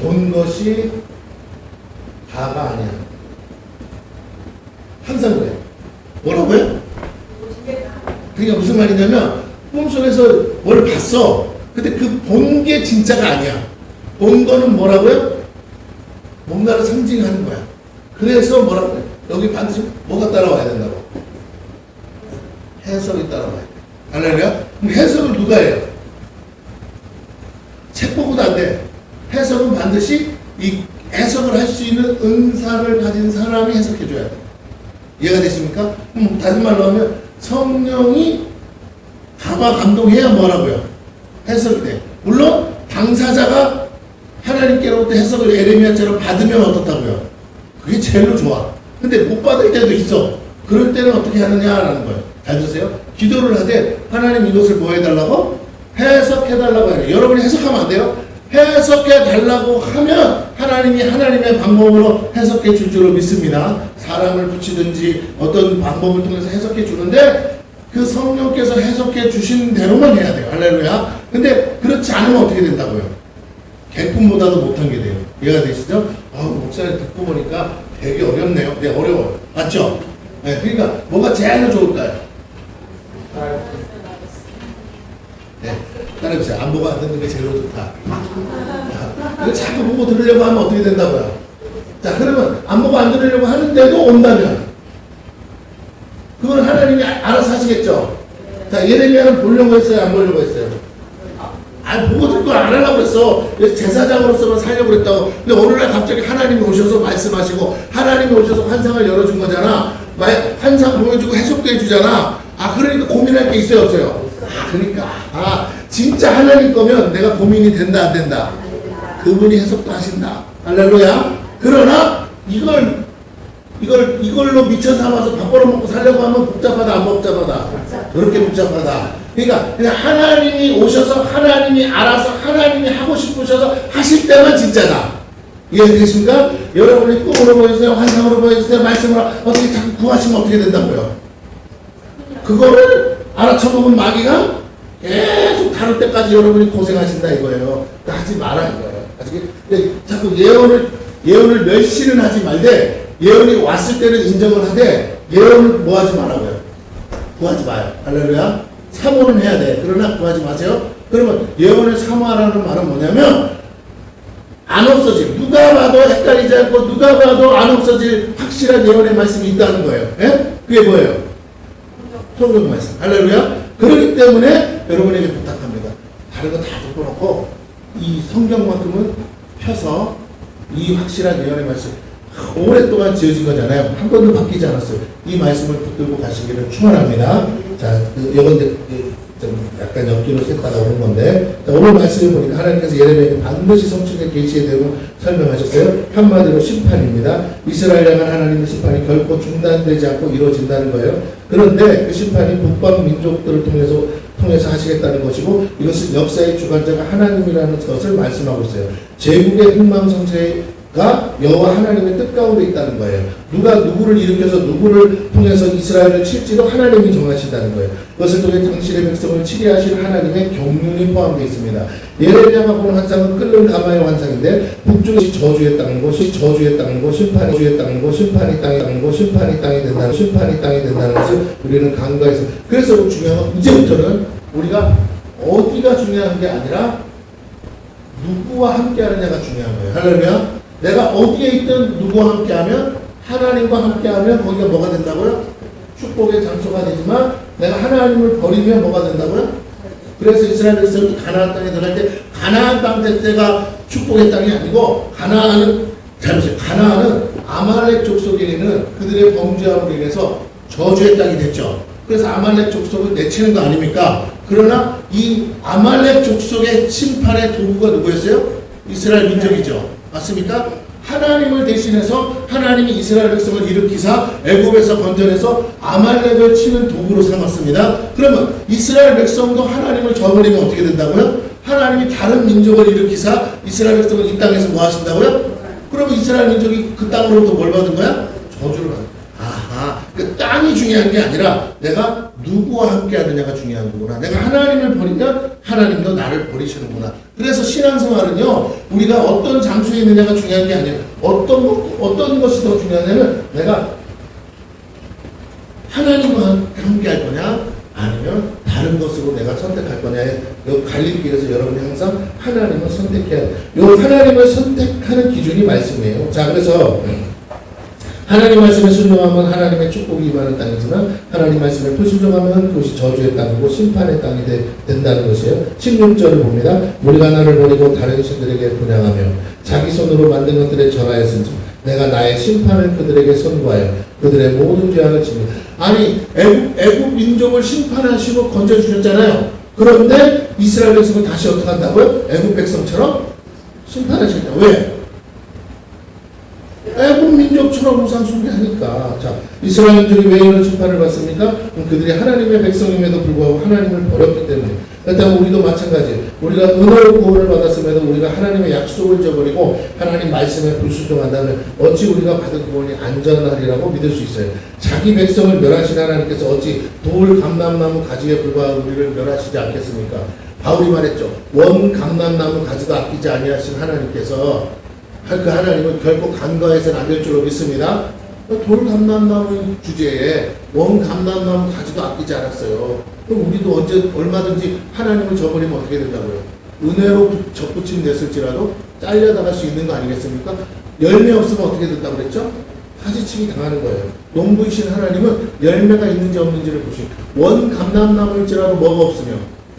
본 것이 다가 아니야. 항상 그래. 뭐라고요? 그러니까 무슨 말이냐면 꿈속에서 뭘 봤어. 근데 그 본 게 진짜가 아니야. 본 거는 뭐라고요? 뭔가를 상징하는 거야. 그래서 뭐라고 해? 여기 반드시 뭐가 따라와야 된다고? 해석이 따라와야 돼. 알렐루야? 그럼 해석을 누가 해요? 책 보고도 안 돼. 해석은 반드시 이 해석을 할 수 있는 은사를 가진 사람이 해석해줘야 돼. 이해가 되십니까? 다른 말로 하면 성령이 감화 감동해야 뭐라고요? 해석이 돼. 물론 당사자가 하나님께로부터 해석을 에레미야처럼 받으면 어떻다고요? 그게 제일로 좋아. 근데 못 받을 때도 있어. 그럴 때는 어떻게 하느냐라는 거예요. 잘 드세요. 기도를 하되 하나님 이것을 뭐 해달라고? 해석해달라고 해요. 여러분이 해석하면 안 돼요? 해석해달라고 하면 하나님이 하나님의 방법으로 해석해 줄 줄로 믿습니다. 사람을 붙이든지 어떤 방법을 통해서 해석해 주는데 그 성령께서 해석해 주신 대로만 해야 돼요. 할렐루야. 근데 그렇지 않으면 어떻게 된다고요? 개꿈보다도 못한 게 돼요. 이해가 되시죠? 목사님 듣고 보니까 되게 어렵네요. 네, 어려워요. 맞죠? 네, 그러니까 뭐가 제일 좋을까요? 네, 따라해보세요. 안 보고 안 듣는 게 제일 좋다. 이거 자꾸 보고 들으려고 하면 어떻게 된다고요? 자, 그러면 안 보고 안 들으려고 하는데도 온다면 그건 하나님이 알아서 하시겠죠? 자, 예레미야는 보려고 했어요? 안 보려고 했어요? 보고 듣고 안 하려고 그랬어. 제사장으로서만 살려고 그랬다고. 근데 어느 날 갑자기 하나님이 오셔서 말씀하시고 하나님이 오셔서 환상을 열어준 거잖아. 환상 보여주고 해석도 해주잖아. 그러니까 고민할 게 있어요, 없어요? 그러니까 진짜 하나님 거면 내가 고민이 된다, 안 된다? 그분이 해석도 하신다. 할렐루야. 그러나 이걸로 미쳐 삼아서 밥 벌어먹고 살려고 하면 복잡하다, 안 복잡하다? 그렇게 복잡하다. 그러니까 그냥 하나님이 오셔서 하나님이 알아서 하나님이 하고 싶으셔서 하실 때만 진짜다. 이해되십니까? 여러분이 꿈으로 보여주세요, 환상으로 보여주세요, 말씀으로 어떻게 자꾸 구하시면 어떻게 된다고요? 그거를 알아쳐먹은 마귀가 계속 다룰 때까지 여러분이 고생하신다 이거예요. 그러니까 하지 마라 이거예요. 자꾸 예언을 멸시는 하지 말되 예언이 왔을 때는 인정을 하되 예언을 뭐 하지 말라고요? 구하지 마요. 할렐루야. 사모는 해야 돼. 그러나 구하지 마세요. 그러면 예언을 사모하라는 말은 뭐냐면 안 없어질, 누가 봐도 헷갈리지 않고 누가 봐도 안 없어질 확실한 예언의 말씀이 있다는 거예요. 예? 그게 뭐예요? 성경 말씀. 할렐루야. 그렇기 때문에 여러분에게 부탁합니다. 다른 거 다 덮어놓고 이 성경만큼은 펴서 이 확실한 예언의 말씀 오랫동안 지어진 거잖아요. 한 번도 바뀌지 않았어요. 이 말씀을 붙들고 가시기를 축원합니다. 자, 이건 좀 약간 엮기로 샜다가 오는 건데, 자, 오늘 말씀을 보니까 하나님께서 예레미야에게 반드시 성취된 계시에 대해 설명하셨어요. 한마디로 심판입니다. 이스라엘 향한 하나님의 심판이 결코 중단되지 않고 이루어진다는 거예요. 그런데 그 심판이 북방 민족들을 통해서 하시겠다는 것이고, 이것은 역사의 주관자가 하나님이라는 것을 말씀하고 있어요. 제국의 흥망성쇠가 여호와 하나님의 뜻 가운데 있다는 거예요. 누가 누구를 일으켜서 누구를 통해서 이스라엘을 칠지도 하나님이 정하신다는 거예요. 그것을 통해 당신의 백성을 치게 하실 하나님의 경륜이 포함되어 있습니다. 예레미야가 보는 환상은 끓는 가마의 환상인데 북쪽이 저주의 땅이고 저주의 땅이고 심판이 심판이 땅이 된다는 것을 우리는 간과해서, 그래서 중요한 건 이제부터는 우리가 어디가 중요한 게 아니라 누구와 함께 하느냐가 중요한 거예요. 할렐루야. 내가 어디에 있든 누구와 함께 하면, 하나님과 함께 하면 거기가 뭐가 된다고요? 축복의 장소가 되지만 내가 하나님을 버리면 뭐가 된다고요? 그래서 이스라엘 백성이 가나안 땅에 들어갈 때 가나안 땅 때가 축복의 땅이 아니고 가나안은 잘못해요. 가나안은 아말렉 족속에 있는 그들의 범죄함으로 인해서 저주의 땅이 됐죠. 그래서 아말렉 족속을 내치는 거 아닙니까? 그러나 이 아말렉 족속의 심판의 도구가 누구였어요? 이스라엘 민족이죠. 맞습니까? 하나님을 대신해서 하나님이 이스라엘 백성을 일으키사 애굽에서 건져내서 아말렉을 치는 도구로 삼았습니다. 그러면 이스라엘 백성도 하나님을 저버리면 어떻게 된다고요? 하나님이 다른 민족을 일으키사 이스라엘 백성을 이 땅에서 뭐 하신다고요? 그러면 이스라엘 민족이 그 땅으로부터 뭘 받은 거야? 저주를 받은 거야. 아하, 그 땅이 중요한 게 아니라 내가 누구와 함께 하느냐가 중요한 거구나. 내가 하나님을 버리면 하나님도 나를 버리시는구나. 그래서 신앙생활은요, 우리가 어떤 장소에 있느냐가 중요한 게 아니에요. 어떤 것이 더 중요하냐면 내가 하나님과 함께 할 거냐, 아니면 다른 것으로 내가 선택할 거냐의 이 갈림길에서 여러분이 항상 하나님을 선택해야 돼요. 이 하나님을 선택하는 기준이 말씀이에요. 자, 그래서 하나님 말씀에 순종하면 하나님의 축복이 임하는 땅이지만 하나님 말씀에 불순종하면 그것이 저주의 땅이고 심판의 땅이 된다는 것이에요. 16절을 봅니다. 우리가 나를 버리고 다른 신들에게 분양하며 자기 손으로 만든 것들에 절하였은지 내가 나의 심판을 그들에게 선고하여 그들의 모든 죄악을 칩니다. 아니 애굽 민족을 심판하시고 건져주셨잖아요. 그런데 이스라엘 백성을 다시 어떻게 한다고요? 애굽 백성처럼 심판하신다. 왜? 애굽 민족처럼 우상 숭배하니까. 자, 이스라엘 민족이 왜 이런 심판을 받습니까? 그들이 하나님의 백성임에도 불구하고 하나님을 버렸기 때문에. 그렇다면 우리도 마찬가지. 우리가 은혜로 구원을 받았음에도 우리가 하나님의 약속을 저버리고 하나님 말씀에 불순종한다면 어찌 우리가 받은 구원이 안전하리라고 믿을 수 있어요. 자기 백성을 멸하신 하나님께서 어찌 돌 감람나무 가지에 불과한 우리를 멸하시지 않겠습니까? 바울이 말했죠. 원 감람나무 가지도 아끼지 아니하신 하나님께서 그 하나님은 결코 간과해서는 안 될 줄로 믿습니다. 돌 감람나무 주제에 원 감람나무 가지도 아끼지 않았어요. 그럼 우리도 얼마든지 하나님을 저버리면 어떻게 된다고요? 은혜로 접붙임 냈을지라도 잘려나갈 수 있는 거 아니겠습니까? 열매 없으면 어떻게 된다고 그랬죠? 가지치기 당하는 거예요. 농부이신 하나님은 열매가 있는지 없는지를 보시. 원 감람나무일지라도 뭐가 없으면,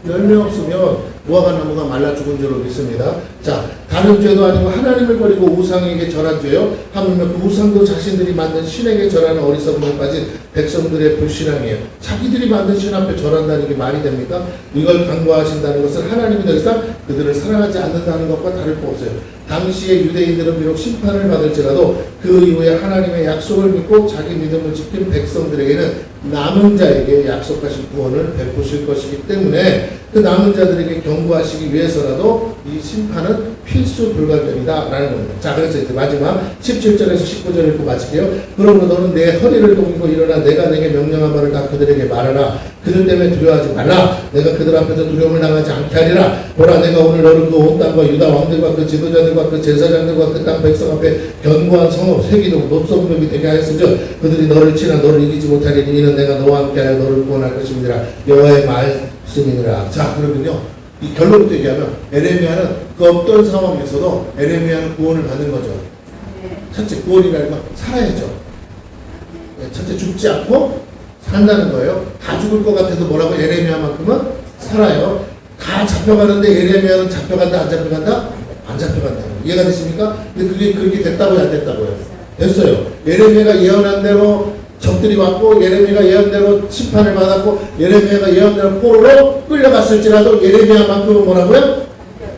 열매 없으면 무화과 나무가 말라 죽은 줄로 믿습니다. 자, 다른 죄도 아니고 하나님을 버리고 우상에게 절한 죄요. 하물며 그 우상도 자신들이 만든 신에게 절하는 어리석음에 빠진 백성들의 불신앙이에요. 자기들이 만든 신 앞에 절한다는 게 말이 됩니까? 이걸 간과하신다는 것은 하나님이 더 이상 그들을 사랑하지 않는다는 것과 다를 바 없어요. 당시의 유대인들은 비록 심판을 받을지라도 그 이후에 하나님의 약속을 믿고 자기 믿음을 지킨 백성들에게는 남은 자에게 약속하신 구원을 베푸실 것이기 때문에 그 남은 자들에게 경고하시기 위해서라도 이 심판은 필수 불가결이다 라는 겁니다. 자, 그래서 이제 마지막 17절에서 19절 읽고 마칠게요. 그러므로 너는 내 허리를 동이고 일어나 내가 내게 명령한 말을 다 그들에게 말하라. 그들 때문에 두려워하지 말라. 내가 그들 앞에서 두려움을 당하지 않게 하리라. 보라, 내가 오늘 너를 그 온 땅과 유다 왕들과 그 지도자들과 그 제사장들과 그 땅 백성 앞에 견고한 성읍 세기둥 높섬벽이 되게 하였으므로 그들이 너를 치나 너를 이기지 못하리니 이는 내가 너와 함께하여 너를 구원할 것임이니라. 여호와의 말씀이니라. 자, 그러면요, 이 결론부터 얘기하면 에레미야는 그 어떤 상황에서도 에레미야는 구원을 받는 거죠. 첫째, 구원이라는 건 살아야죠. 첫째, 죽지 않고 산다는 거예요. 다 죽을 것 같아도 뭐라고? 에레미야만큼은 살아요. 다 잡혀가는데 에레미야는 잡혀간다 안 잡혀간다? 안 잡혀간다. 이해가 되십니까? 근데 그게 그렇게 됐다고요 안 됐다고요? 됐어요. 에레미야가 예언한 대로 적들이 왔고 예레미야가 예언대로 심판을 받았고 예레미야가 예언대로 포로로 끌려갔을지라도 예레미야만큼은 뭐라고요?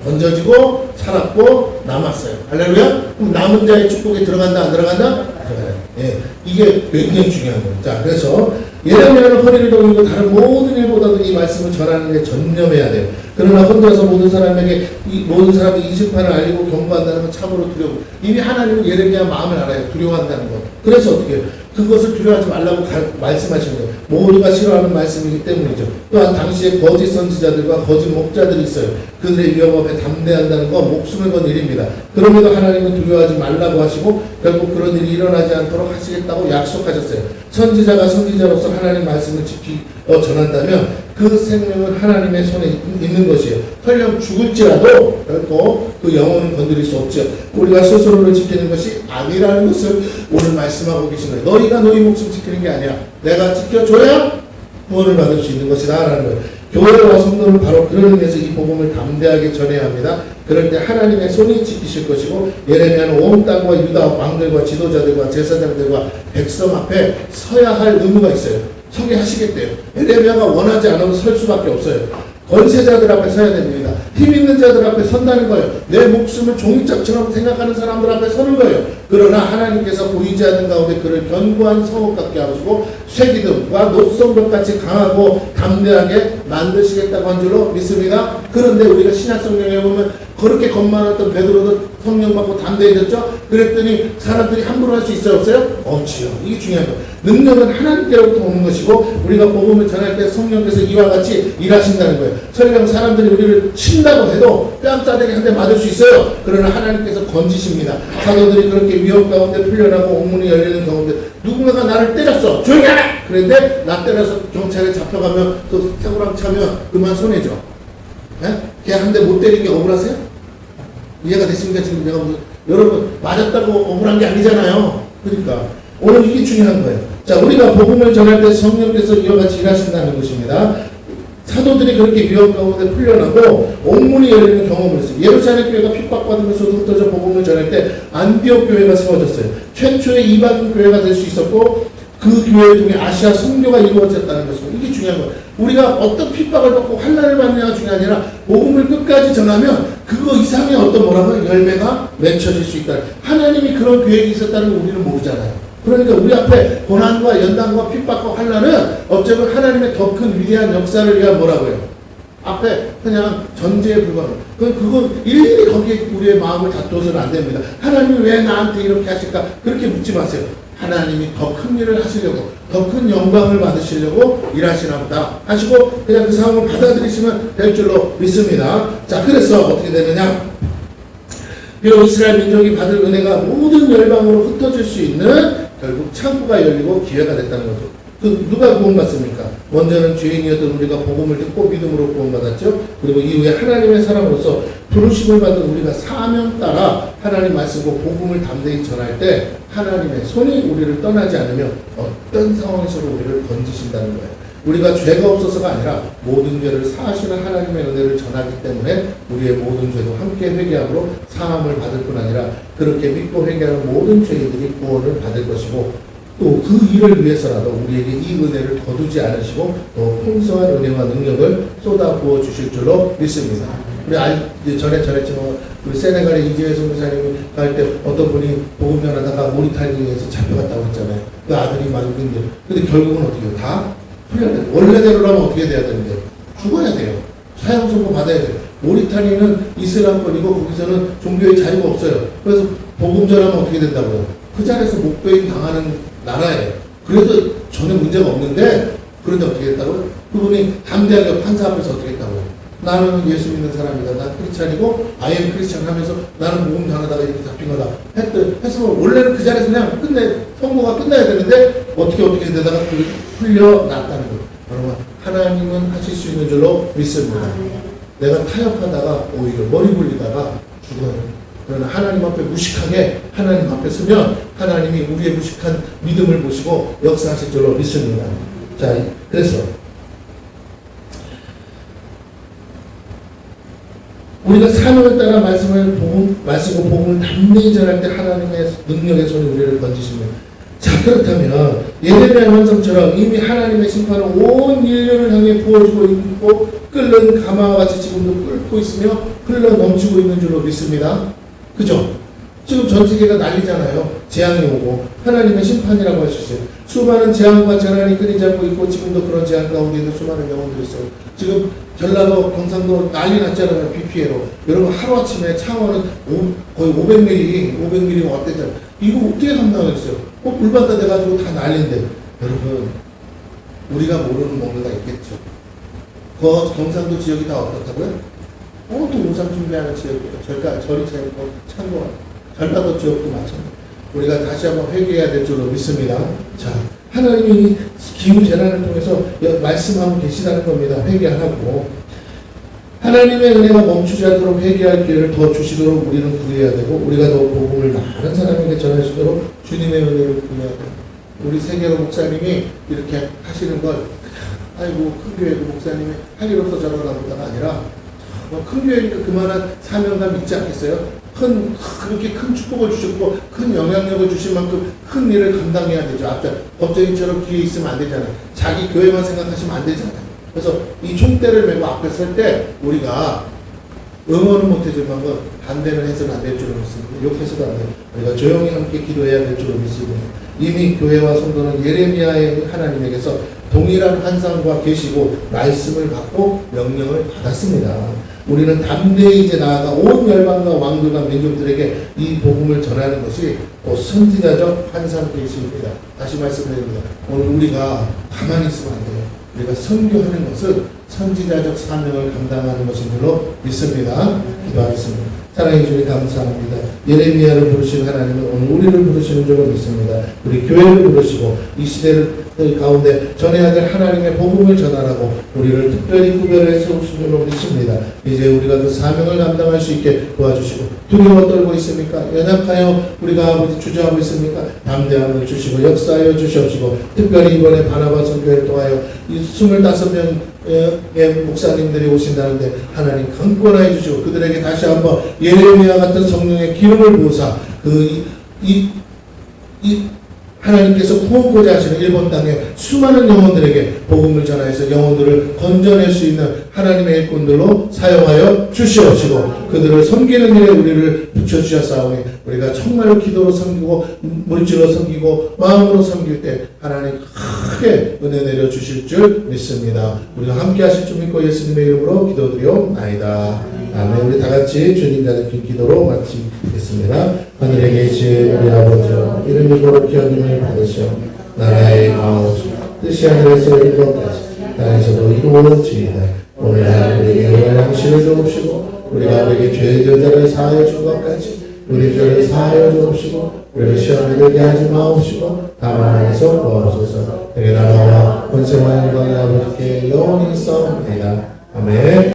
건져지고 살았고 남았어요. 할렐루야? 그럼 남은 자의 축복에 들어간다 안 들어간다? 들어가요. 예, 이게 굉장히 중요한 거예요. 자, 그래서 예레미야는 허리를 동이고 다른 모든 일보다도 이 말씀을 전하는 데 전념해야 돼요. 그러나 혼자서 모든 사람이 이 심판을 알리고 경고한다는 건 참으로 두려워. 이미 하나님은 예레미야 마음을 알아요. 두려워한다는 거. 그래서 어떻게 해요? 그것을 두려워하지 말라고 말씀하시는 거예요. 모두가 싫어하는 말씀이기 때문이죠. 또한 당시에 거짓 선지자들과 거짓 목자들이 있어요. 그들의 위협에 담대한다는 건 목숨을 건 일입니다. 그럼에도 하나님은 두려워하지 말라고 하시고 결국 그런 일이 일어나지 않도록 하시겠다고 약속하셨어요. 선지자가 선지자로서 하나님 말씀을 전한다면 그 생명은 하나님의 손에 있는 것이에요. 설령 죽을지라도 결코 그 영혼을 건드릴 수 없죠. 우리가 스스로를 지키는 것이 아니라는 것을 오늘 말씀하고 계신 거예요. 너희가 너희 목숨 지키는 게 아니라 내가 지켜줘야 구원을 받을 수 있는 것이다 라는 거예요. 교회와 성도는 바로 그런 의미에서 이 복음을 담대하게 전해야 합니다. 그럴 때 하나님의 손이 지키실 것이고 예레미야는 온 땅과 유다 왕들과 지도자들과 제사장들과 백성 앞에 서야 할 의무가 있어요. 서게 하시겠대요. 예레미야가 원하지 않으면 설 수밖에 없어요. 권세자들 앞에 서야 됩니다. 힘 있는 자들 앞에 선다는 거예요. 내 목숨을 종이짝처럼 생각하는 사람들 앞에 서는 거예요. 그러나 하나님께서 보이지 않는 가운데 그를 견고한 성읍 같게 하시고 쇠기둥과 노성벽같이 강하고 담대하게 만드시겠다고 한 줄로 믿습니다. 그런데 우리가 신약성경에 보면 그렇게 겁많았던 베드로도 성령 받고 담대해졌죠. 그랬더니 사람들이 함부로 할 수 있어요, 없어요? 없지요. 이게 중요한 거예요. 능력은 하나님께로부터 오는 것이고 우리가 복음을 전할 때 성령께서 이와 같이 일하신다는 거예요. 설령 사람들이 우리를 친다고 해도 뺨싸대기 한 대 맞을 수 있어요. 그러나 하나님께서 건지십니다. 사도들이 그렇게 위협 가운데 풀려나고 옥문이 열리는 가운데 누군가가 나를 때렸어. 조용히 하라! 그런데 나 때려서 경찰에 잡혀가면 또 사고랑 차면 그만 손해죠. 걔 한 대 못 때린 게 억울하세요? 이해가 됐습니까? 지금 내가 여러분 맞았다고 억울한 게 아니잖아요. 그러니까 오늘 이게 중요한 거예요. 자, 우리가 복음을 전할 때 성령께서 이와 같이 일하신다는 것입니다. 사도들이 그렇게 위협 가운데 풀려나고 옥문이 열리는 경험을 했어요. 예루살렘 교회가 핍박받으면서도 흩어져 복음을 전할 때 안디옥 교회가 세워졌어요. 최초의 이방인 교회가 될 수 있었고 그 교회를 통해 아시아 선교가 이루어졌다는 것입니다. 이게 중요한 거예요. 우리가 어떤 핍박을 받고 환난을 받느냐가 중요한 게 아니라 복음을 끝까지 전하면 그거 이상의 어떤 뭐라고 열매가 맺혀질 수 있다. 하나님이 그런 계획이 있었다는 걸 우리는 모르잖아요. 그러니까 우리 앞에 고난과 연단과 핍박과 환난은 어쩌면 하나님의 더 큰 위대한 역사를 위한 뭐라고요? 앞에 그냥 전제에 불과한 그건 일일이 거기에 우리의 마음을 다투어서는 안 됩니다. 하나님이 왜 나한테 이렇게 하실까? 그렇게 묻지 마세요. 하나님이 더 큰 일을 하시려고 더 큰 영광을 받으시려고 일하시나 보다 하시고 그냥 그 상황을 받아들이시면 될 줄로 믿습니다. 자, 그래서 어떻게 되느냐? 비록 이스라엘 민족이 받을 은혜가 모든 열방으로 흩어질 수 있는 결국 창구가 열리고 기회가 됐다는 거죠. 그 누가 구원받습니까? 먼저는 죄인이었던 우리가 복음을 듣고 믿음으로 구원받았죠. 그리고 이후에 하나님의 사람으로서 부르심을 받은 우리가 사명 따라 하나님 말씀과 복음을 담대히 전할 때 하나님의 손이 우리를 떠나지 않으며 어떤 상황에서도 우리를 건지신다는 거예요. 우리가 죄가 없어서가 아니라 모든 죄를 사하시는 하나님의 은혜를 전하기 때문에 우리의 모든 죄도 함께 회개함으로 사함을 받을 뿐 아니라 그렇게 믿고 회개하는 모든 죄인들이 구원을 받을 것이고 또 그 일을 위해서라도 우리에게 이 은혜를 거두지 않으시고 또 풍성한 은혜와 능력을 쏟아 부어 주실 줄로 믿습니다. 우리 전에 전했지만 우리 세네갈의 이재회 선교사님이 갈 때 어떤 분이 복음 전하다가 모리타니아에서 잡혀갔다고 했잖아요. 그 아들이 막 있는데 근데 결국은 어떻게 해요? 다 풀려야 돼요. 원래대로라면 어떻게 돼야 되는데 죽어야 돼요. 사형 선고 받아야 돼요. 모리타니아는 이슬람권이고 거기서는 종교의 자유가 없어요. 그래서 복음 전하면 어떻게 된다고요? 그 자리에서 목배임 당하는 나라예요. 그래도 전혀 문제가 없는데 그런데 어떻게 했다고요? 그분이 담대하게 판사 앞에서 어떻게 했다고요? 나는 예수 믿는 사람이다. 난 크리스찬이고 아이엠 크리스찬 하면서 나는 복음 전하다가 이렇게 잡힌 거다. 해서 원래는 그 자리에서 그냥 선고가 끝나야 되는데 어떻게 되다가 풀려났다는 거예요. 여러분 하나님은 하실 수 있는 줄로 믿습니다. 내가 타협하다가 오히려 머리 굴리다가 죽어요. 그러나 하나님 앞에 무식하게 하나님 앞에 서면 하나님이 우리의 무식한 믿음을 보시고 역사하실 줄로 믿습니다. 자, 그래서 우리가 사명에 따라 말씀과 복음을 담대히 전할 때 하나님의 능력의 손이 우리를 건지십니다. 자, 그렇다면 예레미야 원성처럼 이미 하나님의 심판은 온 인류를 향해 부어주고 있고 끓는 가마와 같이 지금도 끓고 있으며 흘러 넘치고 있는 줄로 믿습니다. 그죠? 지금 전 세계가 난리잖아요. 재앙이 오고 하나님의 심판이라고 할 수 있어요. 수많은 재앙과 재난이 끊이지 않고 있고 지금도 그런 재앙 가운데에도 수많은 영혼들이 있어요. 지금 전라도, 경상도 난리 났잖아요. 비 피해로. 여러분 하루아침에 창원은 거의 500mm 왔대잖아요. 이거 어떻게 감당하겠어요? 불바다 돼가지고 다 난리인데 여러분 우리가 모르는 뭔가가 있겠죠. 그 경상도 지역이 다 어떻다고요? 또 우상 숭배하는 지역이에요. 절이 차 있고 창고 전라도 지역도 마찬가지. 우리가 다시 한번 회개해야 될 줄로 믿습니다. 자, 하나님이 기후 재난을 통해서 말씀하고 계시다는 겁니다. 회개하라고. 하나님의 은혜가 멈추지 않도록 회개할 기회를 더 주시도록 우리는 구해야 되고 우리가 더 복음을 많은 사람에게 전할 수 있도록 주님의 은혜를 구해야 돼요. 우리 세계로 목사님이 이렇게 하시는 걸 아이고 큰 교회 그 목사님이 할 일 없어 저러나 보다가 아니라 큰 교회니까 그만한 사명감 있지 않겠어요? 그렇게 큰 축복을 주셨고 큰 영향력을 주신 만큼 큰 일을 감당해야 되죠. 앞에 법정인처럼 뒤에 있으면 안 되잖아요. 자기 교회만 생각하시면 안 되잖아요. 그래서 이 총대를 메고 앞에 설 때 우리가 응원은 못해지만 반대는 해서는 안 될 줄로 믿습니다. 욕해서도 안 돼요. 우리가 조용히 함께 기도해야 될 줄로 믿습니다. 이미 교회와 성도는 예레미야의 하나님에게서 동일한 환상과 계시고 말씀을 받고 명령을 받았습니다. 우리는 담대히 이제 나아가 온 열방과 왕들과 민족들에게 이 복음을 전하는 것이 선지자적 환상 계시입니다. 다시 말씀드립니다. 오늘 우리가 가만히 있으면 안 돼요. 우리가 선교하는 것은 선지자적 사명을 감당하는 것인 줄로 믿습니다. 기도하겠습니다. 사랑해 주님 감사합니다. 예레미야를 부르신 하나님은 오늘 우리를 부르시는 줄로 믿습니다. 우리 교회를 부르시고 이 시대를 가운데 전해야 될 하나님의 복음을 전하라고 우리를 특별히 구별해 세우신 줄로 믿습니다. 이제 우리가 그 사명을 감당할 수 있게 도와주시고 두려워 떨고 있습니까? 연약하여 우리가 아버지 주저하고 있습니까? 담대함을 주시고 역사하여 주시옵시고 특별히 이번에 바나바 선교회를 통하여 이 25명의 목사님들이 오신다는데 하나님 강권하여 주시고 그들에게 다시 한번 예레미야 같은 성령의 기름을 부으사 하나님께서 구원고자 하시는 일본 땅에 수많은 영혼들에게 복음을 전하여서 영혼들을 건져낼 수 있는 하나님의 일꾼들로 사용하여 주시옵시고 그들을 섬기는 일에 우리를 붙여주셨사오니 우리가 정말로 기도로 섬기고 물질로 섬기고 마음으로 섬길 때 하나님 크게 은혜 내려주실 줄 믿습니다. 우리가 함께 하실 줄 믿고 예수님의 이름으로 기도드리옵나이다. 아멘. 우리 다같이 주님 가르친 기도로 마치겠습니다. 하늘에 계신 우리 아버지여 이름이 거룩히 여김을 받으시오. 나라의 마옵시오. 뜻이 하늘에서 이룬 것 같이 땅에서도 이루어지이다. 오늘날 우리에게 의한 양식을 주옵시고 우리가 우리에게 죄 지은 자를 사하여 준 것 같이 우리 죄를 사하여 주옵시고 우리를 시험에 들게 하지 마옵시고 다만 안에서 구하옵소서. 내게 나라와 권세와 영광이 아버지께 영원히 있사옵나이다. 아멘.